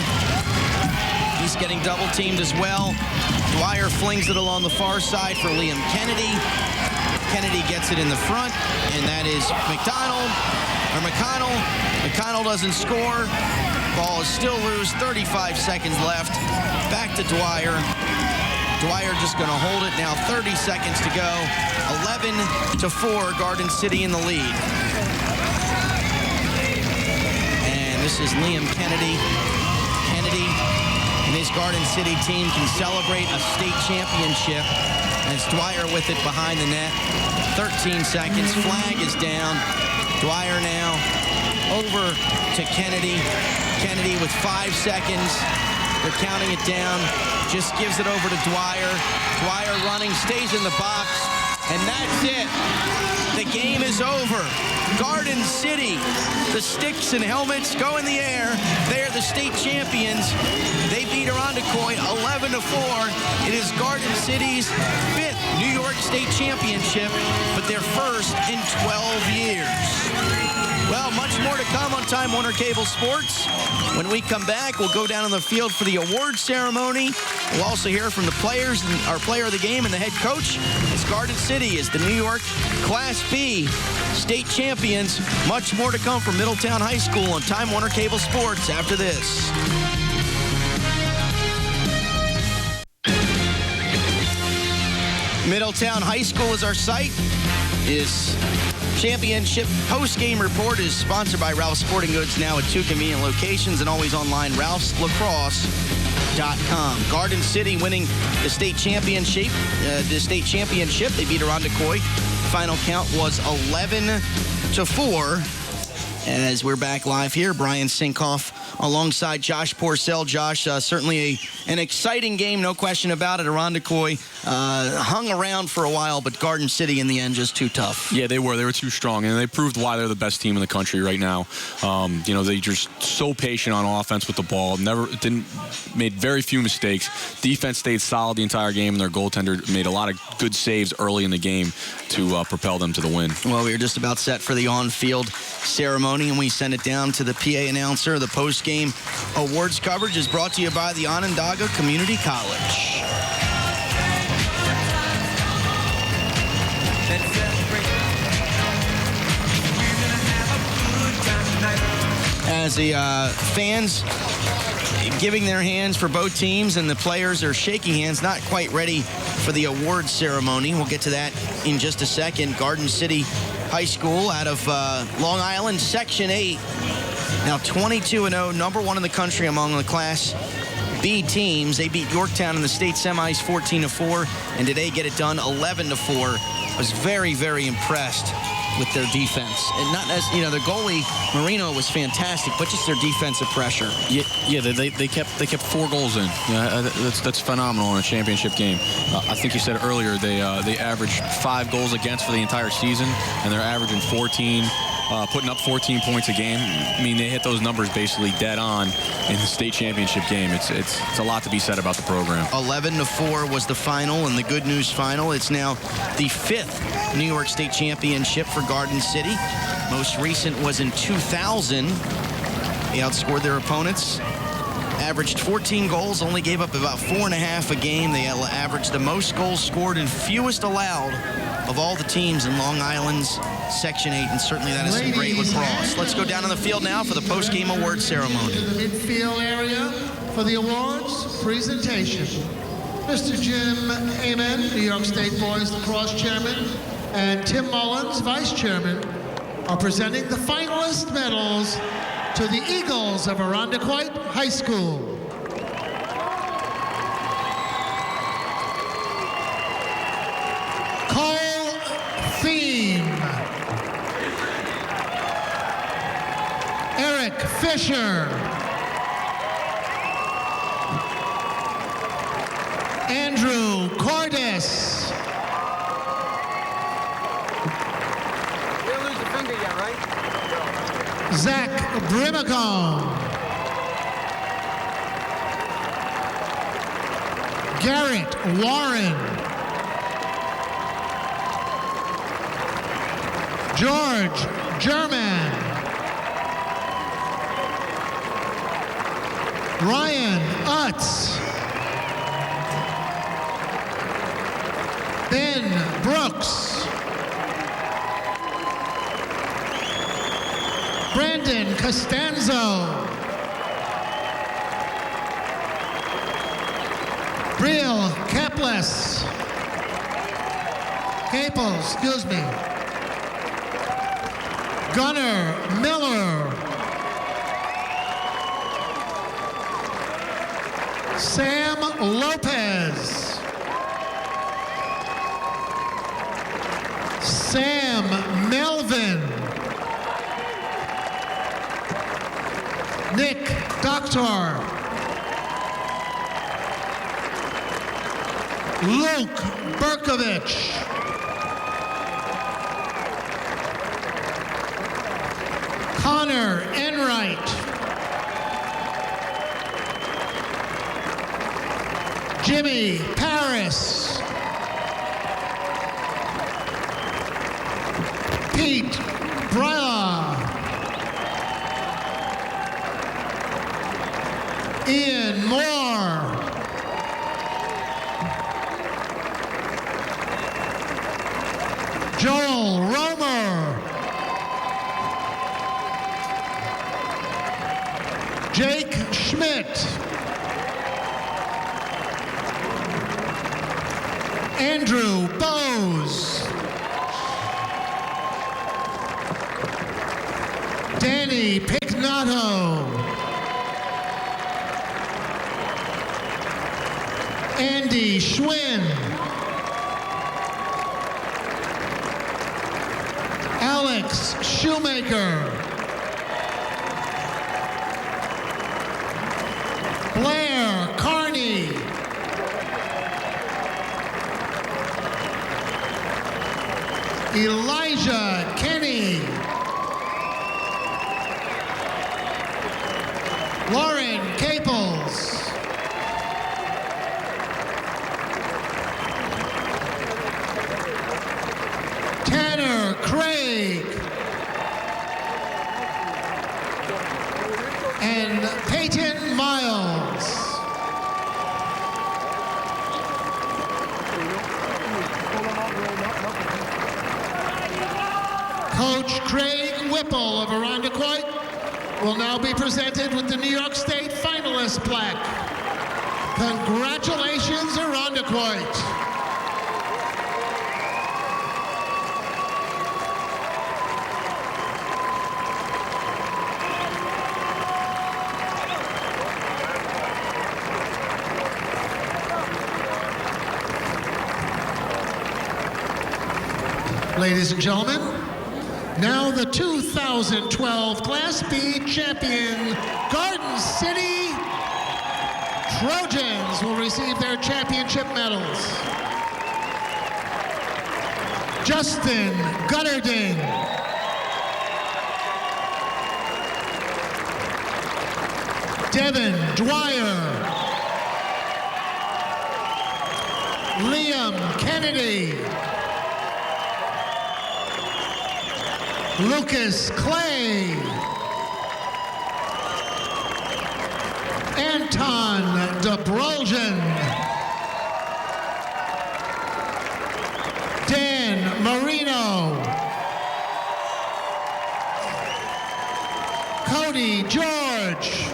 Speaker 1: He's getting double teamed as well. Dwyer flings it along the far side for Liam Kennedy. Kennedy gets it in the front, and that is McConnell. McConnell doesn't score. Ball is still loose, 35 seconds left. Back to Dwyer. Dwyer just going to hold it now, 30 seconds to go. 11-4, Garden City in the lead. And this is Liam Kennedy. Kennedy and his Garden City team can celebrate a state championship. And it's Dwyer with it behind the net. 13 seconds, flag is down. Dwyer now over to Kennedy. Kennedy with 5 seconds. They're counting it down. Just gives it over to Dwyer. Dwyer running, stays in the box. And that's it. The game is over. Garden City, the sticks and helmets go in the air. They are the state champions. They beat Irondequoit 11-4. It is Garden City's 5th New York State Championship, but their first in 12 years. Well, much more to come on Time Warner Cable Sports. When we come back, we'll go down on the field for the award ceremony. We'll also hear from the players and our player of the game and the head coach. As Garden City is the New York Class B state champions. Much more to come from Middletown High School on Time Warner Cable Sports after this. Middletown High School is our site. This championship post-game report is sponsored by Ralph's Sporting Goods, now at 2 convenient locations and always online, ralphslacrosse.com. Garden City winning the state championship. They beat Irondequoit. Final count was 11-4. As we're back live here, Brian Sinkoff alongside Josh Porcel. Josh, certainly an exciting game, no question about it. Irondequoit hung around for a while, but Garden City in the end just too tough.
Speaker 2: Yeah, they were too strong, and they proved why they're the best team in the country right now. They just so patient on offense with the ball. Made very few mistakes. Defense stayed solid the entire game, and their goaltender made a lot of good saves early in the game to propel them to the win.
Speaker 1: Well, we were just about set for the on-field ceremony, and we send it down to the PA announcer. The post-game awards coverage is brought to you by the Onondaga Community College. As the fans giving their hands for both teams, and the players are shaking hands, not quite ready for the award ceremony. We'll get to that in just a second. Garden City High School out of Long Island, Section 8. Now 22-0, #1 in the country among the Class B teams. They beat Yorktown in the state semis 14-4, and today get it done 11-4. I was very, very impressed with their defense, and not as the goalie Marino was fantastic, but just their defensive pressure.
Speaker 2: Yeah, they kept 4 goals in. Yeah, that's phenomenal in a championship game. I think you said earlier they averaged 5 goals against for the entire season, and they're averaging 14. Putting up 14 points a game. I mean, they hit those numbers basically dead on in the state championship game. It's a lot to be said about the program.
Speaker 1: 11-4 was the final, and the good news final. It's now the 5th New York State Championship for Garden City. Most recent was in 2000. They outscored their opponents. Averaged 14 goals, only gave up about 4.5 a game. They averaged the most goals scored and fewest allowed of all the teams in Long Island's Section 8, and certainly that is some great lacrosse. Let's go down on the field now for the post-game award ceremony.
Speaker 6: To the midfield area for the awards presentation. Mr. Jim Amen, New York State Boys Lacrosse Chairman, and Tim Mullins, Vice Chairman, are presenting the finalist medals to the Eagles of Irondequoit High School. Cole Thiem, Eric Fisher, Andrew Cordes, Zach Brimacombe, Garrett Warren, George German, Ryan Utz, Ben Brooks, Brandon Costanzo, Briel Caples, Gunnar Miller, Sam Lopez, Sam Melvin, Nick Doctor, Luke Berkovich, Connor Enright, Jimmy Paris, Pete Brella, Ian Moore, Joel Romer, Jake Schmidt, Andrew Bowes, Danny Picnato, Andy Schwinn, Alex Shoemaker, Blair Carney, Elijah Kenny, Lauren Caples, Tanner Craig, and Peyton Miles. Coach Craig Whipple of Irondequoit will now be presented with the New York State finalist plaque. Congratulations, Irondequoit. Ladies and gentlemen, now the 2012 Class B champion, Garden City Trojans will receive their championship medals. Justin Gutterding. Devin Dwyer. Liam Kennedy. Lucas Clay. Anton DeBroljan. Dan Marino. Cody George.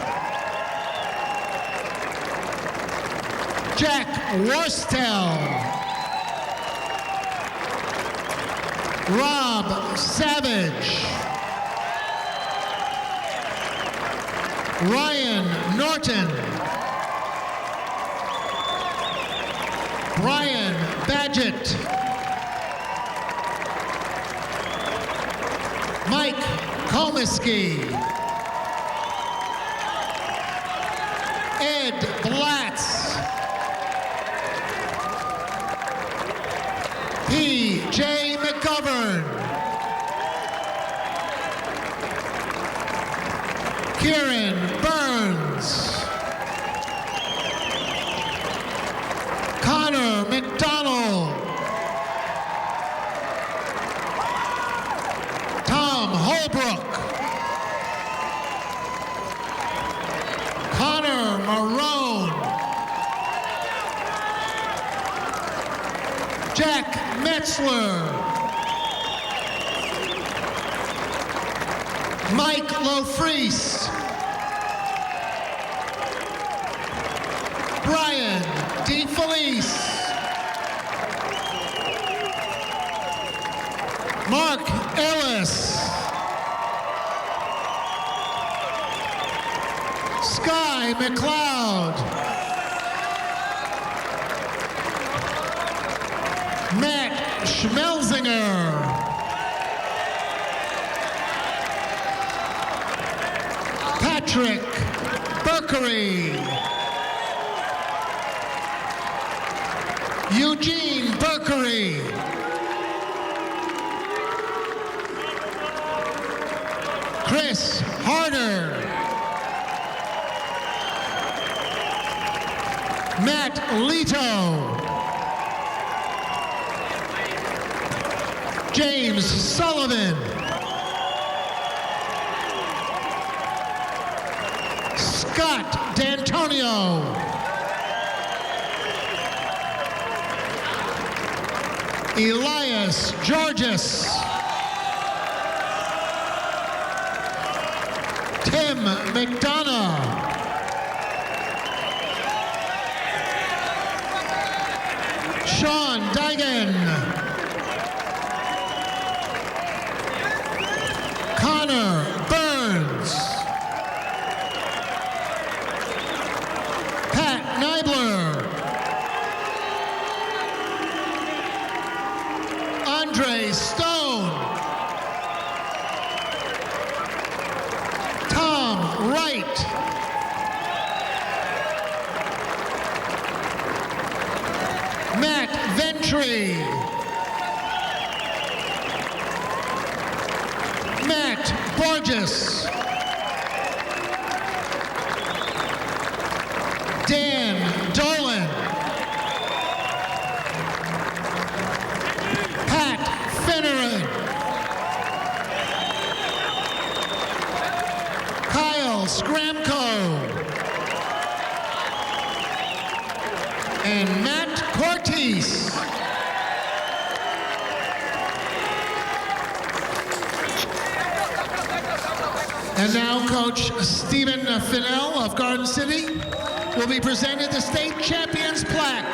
Speaker 6: Jack Worstel. Rob Savage. Ryan Norton. Brian Badgett. Mike Komisky. Ed Blatz. P.J. McGovern. Kieran Burns. Connor McDonald. Tom Holbrook. Connor Marone. Jack Metzler. Mike Lofreese. Brian DeFelice. Mark Ellis. Sky McLeod. Matt Schmelzinger. Patrick Berkery. Eugene Berkery. Chris Harder. Matt Leto. James Sullivan. Scott D'Antonio. Elias Georges. Tim McDonough. Sean Digan. Connor Burns. Pat Neibler. Andre Stone. Tom Wright. Matt Ventry. Matt Borges. Dan Dolan. Pat Finneran. Kyle Scramco. And Matt Cortese. And now Coach Stephen Fennell of Garden City will be presented the state champion's plaque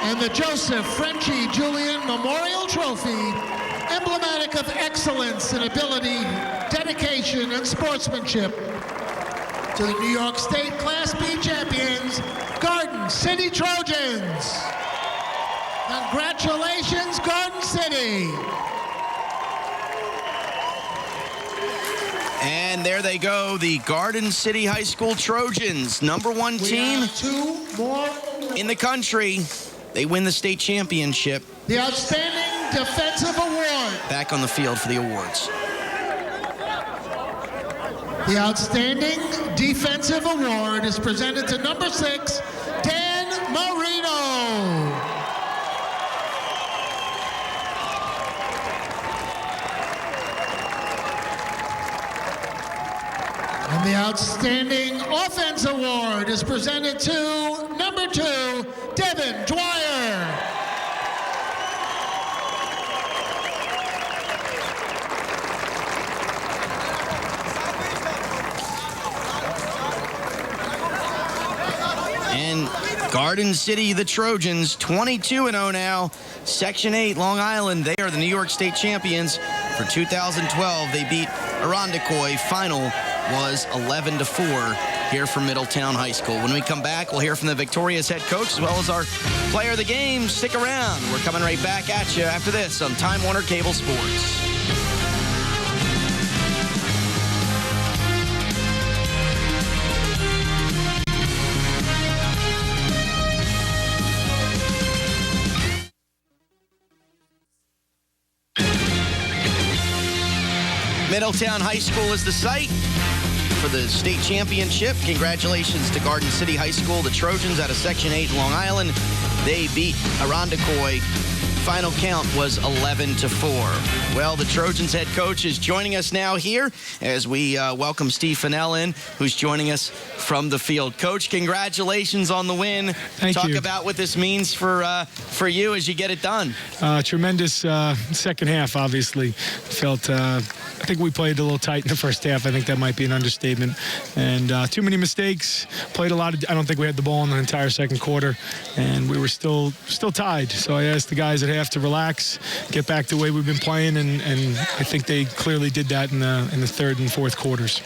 Speaker 6: and the Joseph Frenchie Julian Memorial Trophy, emblematic of excellence in ability, dedication, and sportsmanship, to the New York State Class B champions, Garden City Trojans. Congratulations, Garden City.
Speaker 1: And there they go, the Garden City High School Trojans, #1 team
Speaker 6: Two more.
Speaker 1: in the country. They win the state championship.
Speaker 6: The Outstanding Defensive Award.
Speaker 1: Back on the field for the awards.
Speaker 6: The Outstanding Defensive Award is presented to #6, Dan Marino. And the Outstanding Offense Award is presented to #2, Devin Dwyer.
Speaker 1: And Garden City, the Trojans, 22-0 now. Section 8, Long Island, they are the New York State champions for 2012. They beat Irondequoit. Final was 11-4 here from Middletown High School. When we come back, we'll hear from the victorious head coach as well as our player of the game. Stick around. We're coming right back at you after this on Time Warner Cable Sports. Middletown High School is the site for the state championship. Congratulations to Garden City High School, the Trojans out of Section 8, Long Island. They beat Irondequoit. Final count was 11-4. Well, the Trojans head coach is joining us now here as we welcome Steve Fennell in, who's joining us from the field. Coach, congratulations on the win.
Speaker 7: Thank you.
Speaker 1: Talk about what this means for you as you get it done.
Speaker 7: Tremendous second half, obviously. I think we played a little tight in the first half. I think that might be an understatement. And too many mistakes. Played a lot of, I don't think we had the ball in the entire second quarter. And we were still tied. So I asked the guys at half to relax, get back to the way we've been playing. And I think they clearly did that in the third and fourth quarters.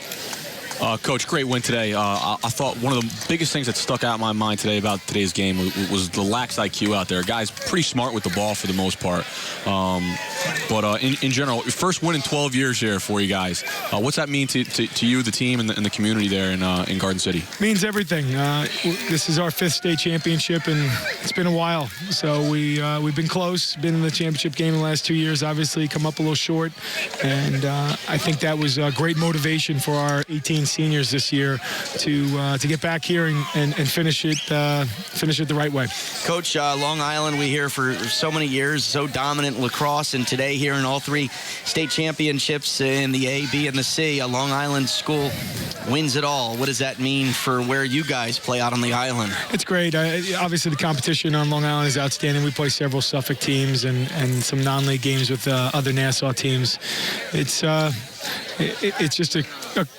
Speaker 2: Coach, great win today. I thought one of the biggest things that stuck out in my mind today about today's game was the lax IQ out there. Guys pretty smart with the ball for the most part. But in general, first win in 12 years here for you guys. What's that mean to you, the team, and the community there in Garden City?
Speaker 7: Means everything. This is our 5th state championship, and it's been a while. So we've been close, been in the championship game in the last 2 years, obviously come up a little short. And I think that was a great motivation for our 18 seniors this year to get back here and finish it the right way.
Speaker 1: Coach, Long Island, we hear for so many years, so dominant in lacrosse, and today here in all 3 state championships in the A, B, and the C, a Long Island school wins it all. What does that mean for where you guys play out on the island?
Speaker 7: It's great. Obviously, the competition on Long Island is outstanding. We play several Suffolk teams and some non-league games with other Nassau teams. It's just a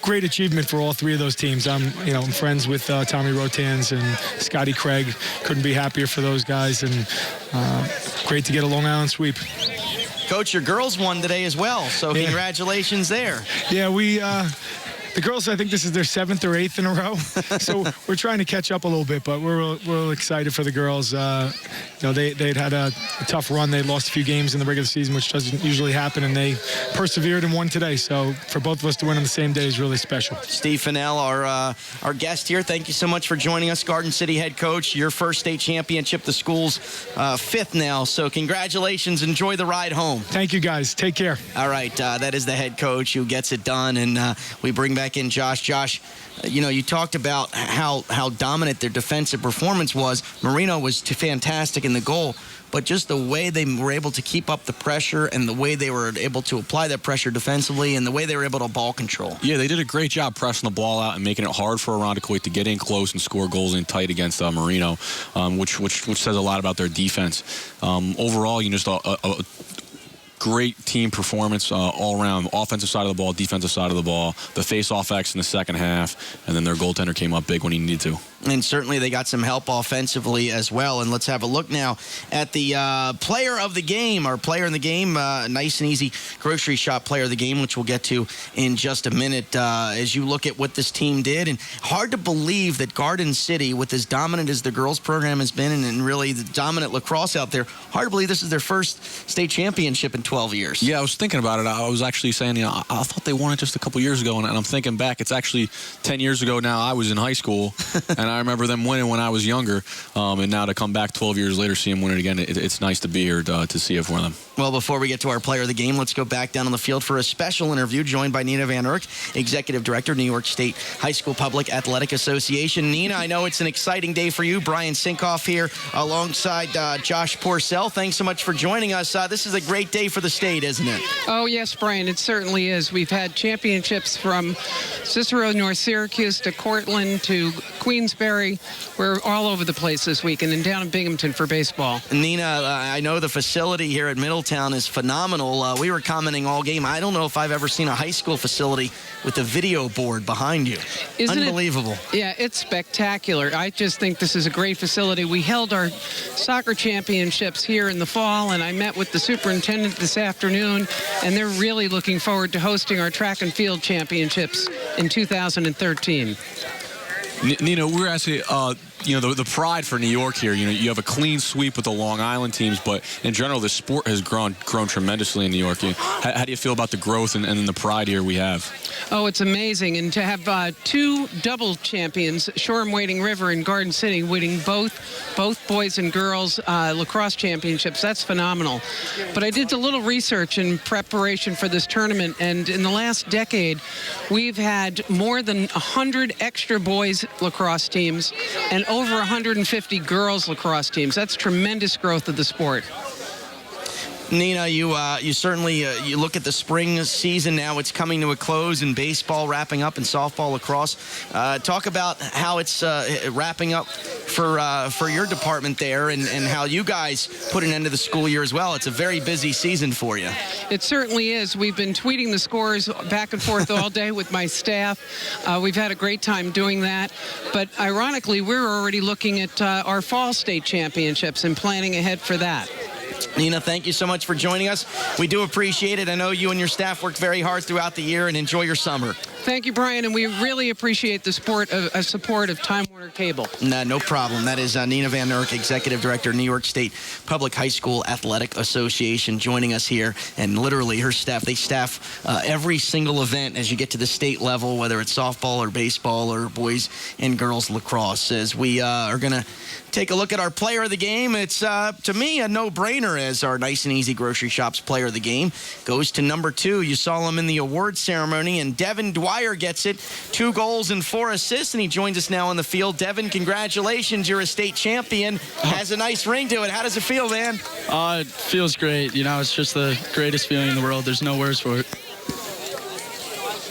Speaker 7: great achievement for all 3 of those teams. I'm friends with Tommy Rotans and Scotty Craig. Couldn't be happier for those guys, and great to get a Long Island sweep.
Speaker 1: Coach, your girls won today as well, so congratulations there.
Speaker 7: Yeah, the girls, I think this is their 7th or 8th in a row. So we're trying to catch up a little bit, but we're real excited for the girls. They'd had a tough run. They lost a few games in the regular season, which doesn't usually happen, and they persevered and won today. So for both of us to win on the same day is really special.
Speaker 1: Steve Fennell, our guest here, thank you so much for joining us. Garden City head coach, your first state championship, the school's 5th now. So congratulations. Enjoy the ride home.
Speaker 7: Thank you, guys. Take care.
Speaker 1: All right, that is the head coach who gets it done, and we bring back in Josh. Josh, you talked about how dominant their defensive performance was. Marino was fantastic in the goal, but just the way they were able to keep up the pressure and the way they were able to apply that pressure defensively and the way they were able to ball control.
Speaker 2: Yeah, they did a great job pressing the ball out and making it hard for Irondequoit to get in close and score goals in tight against Marino, which says a lot about their defense. Overall, just great team performance all around, offensive side of the ball, defensive side of the ball, the face-off X in the second half, and then their goaltender came up big when he needed to.
Speaker 1: And certainly they got some help offensively as well. And let's have a look now at the player of the game, our player in the game, nice and easy grocery shop player of the game, which we'll get to in just a minute as you look at what this team did. And hard to believe that Garden City, with as dominant as the girls program has been and really the dominant lacrosse out there, hard to believe this is their first state championship in 12 years.
Speaker 2: Yeah, I was thinking about it. I was actually saying, I thought they won it just a couple years ago, and I'm thinking back, it's actually 10 years ago now. I was in high school, and I remember them winning when I was younger, and now to come back 12 years later, see them win it again, it's nice to be here to see it for them.
Speaker 1: Well, before we get to our player of the game, let's go back down on the field for a special interview joined by Nina Van Urk, Executive Director, New York State High School Public Athletic Association. Nina, I know it's an exciting day for you. Brian Sinkoff here alongside Josh Porcel. Thanks so much for joining us. This is a great day for the state, isn't it?
Speaker 8: Oh, yes, Brian, it certainly is. We've had championships from Cicero, North Syracuse to Cortland to Queensbury. We're all over the place this weekend and down in Binghamton for baseball.
Speaker 1: Nina, I know the facility here at Middletown is phenomenal. We were commenting all game. I don't know if I've ever seen a high school facility with a video board behind you.
Speaker 8: Isn't
Speaker 1: Unbelievable.
Speaker 8: Yeah, it's spectacular. I just think this is a great facility. We held our soccer championships here in the fall, and I met with the superintendent this afternoon, and they're really looking forward to hosting our track and field championships in 2013.
Speaker 2: Nina, we're asking, the pride for New York here. You have a clean sweep with the Long Island teams, but in general, the sport has grown tremendously in New York. How do you feel about the growth and the pride here we have?
Speaker 8: Oh, it's amazing. And to have two double champions, Shoreham Wading River and Garden City, winning both boys and girls lacrosse championships, that's phenomenal. But I did a little research in preparation for this tournament, and in the last decade, we've had more than 100 extra boys lacrosse teams and over 150 girls lacrosse teams. That's tremendous growth of the sport.
Speaker 1: Nina, you certainly you look at the spring season now. It's coming to a close, and baseball wrapping up, and softball, lacrosse. Talk about how it's wrapping up for your department there, and how you guys put an end to the school year as well. It's a very busy season for you.
Speaker 8: It certainly is. We've been tweeting the scores back and forth all day with my staff. We've had a great time doing that. But ironically, we're already looking at our fall state championships and planning ahead for that.
Speaker 1: Nina, thank you so much for joining us. We do appreciate it. I know you and your staff worked very hard throughout the year, and enjoy your summer.
Speaker 8: Thank you, Brian, and we really appreciate the support of Time Warner Cable.
Speaker 1: No problem. That is Nina Van Urk, Executive Director, New York State Public High School Athletic Association, joining us here. And literally, her staff, they staff every single event as you get to the state level, whether it's softball or baseball or boys and girls lacrosse. As we are going to take a look at our player of the game, it's, to me, a no-brainer as our Nice and Easy Grocery Shops player of the game goes to number 2. You saw him in the award ceremony, and Devin Dwyer gets it. 2 goals and 4 assists, and he joins us now on the field. Devin, congratulations. You're a state champion. Has a nice ring to it. How does it feel, man?
Speaker 9: It feels great. It's just the greatest feeling in the world. There's no words for it.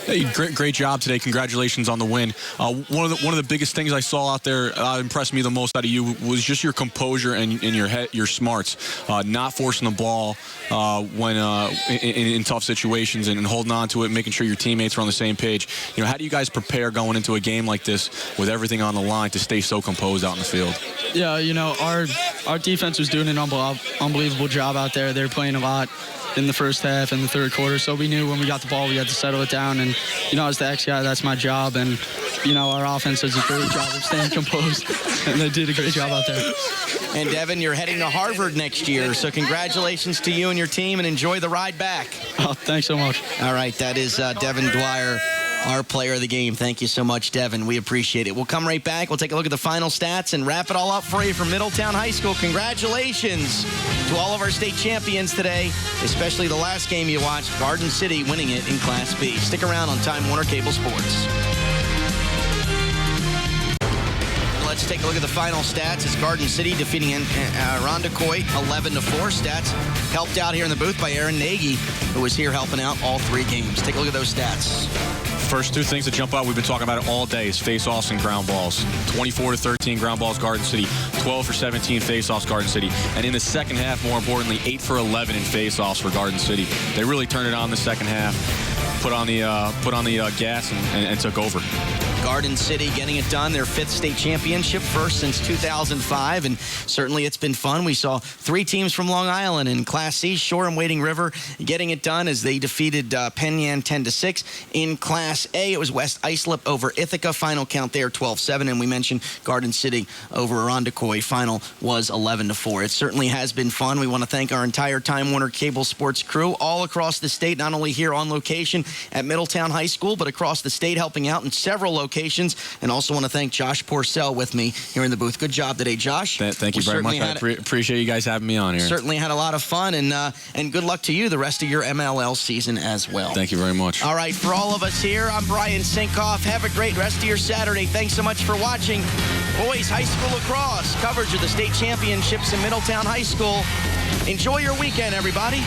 Speaker 2: Hey, great job today. Congratulations on the win. One of the biggest things I saw out there impressed me the most out of you was just your composure and your smarts, not forcing the ball when in tough situations and holding on to it, making sure your teammates are on the same page. How do you guys prepare going into a game like this with everything on the line to stay so composed out in the field?
Speaker 9: Yeah, our defense was doing an unbelievable job out there. They were playing a lot in the first half and the third quarter, so we knew when we got the ball we had to settle it down, and as the X guy, that's my job, and our offense does a great job of staying composed, and they did a great job out there.
Speaker 1: And Devin, you're heading to Harvard next year, so congratulations to you and your team, and enjoy the ride back.
Speaker 9: Oh, thanks so much.
Speaker 1: All right, that is Devin Dwyer, our player of the game. Thank you so much, Devin. We appreciate it. We'll come right back. We'll take a look at the final stats and wrap it all up for you from Middletown High School. Congratulations to all of our state champions today, especially the last game you watched, Garden City winning it in Class B. Stick around on Time Warner Cable Sports. Let's Let's take a look at the final stats. It's Garden City defeating Irondequoit 11-4. Stats helped out here in the booth by Aaron Nagy, who was here helping out all 3 games. Take a look at those stats.
Speaker 2: First 2 things that jump out, we've been talking about it all day, is face-offs and ground balls. 24-13 ground balls, Garden City. 12 for 17 face-offs, Garden City. And in the second half, more importantly, 8 for 11 in face-offs for Garden City. They really turned it on in the second half, put on the gas and took over.
Speaker 1: Garden City getting it done, their 5th state championship, first since 2005, and certainly it's been fun. We saw 3 teams from Long Island in Class C, Shoreham Wading River, getting it done as they defeated Penn Yan 10-6. In Class A, it was West Islip over Ithaca, final count there 12-7, and we mentioned Garden City over Irondequoit, final was 11-4. It certainly has been fun. We want to thank our entire Time Warner Cable Sports crew all across the state, not only here on location at Middletown High School, but across the state, helping out in several locations. And also want to thank Josh Porcel with me here in the booth. Good job today, Josh.
Speaker 2: Thank you very much. I appreciate you guys having me on here.
Speaker 1: Certainly had a lot of fun, and good luck to you the rest of your MLL season as well.
Speaker 2: Thank you very much.
Speaker 1: All right, for all of us here, I'm Brian Sinkoff. Have a great rest of your Saturday. Thanks so much for watching Boys High School Lacrosse, coverage of the state championships in Middletown High School. Enjoy your weekend, everybody.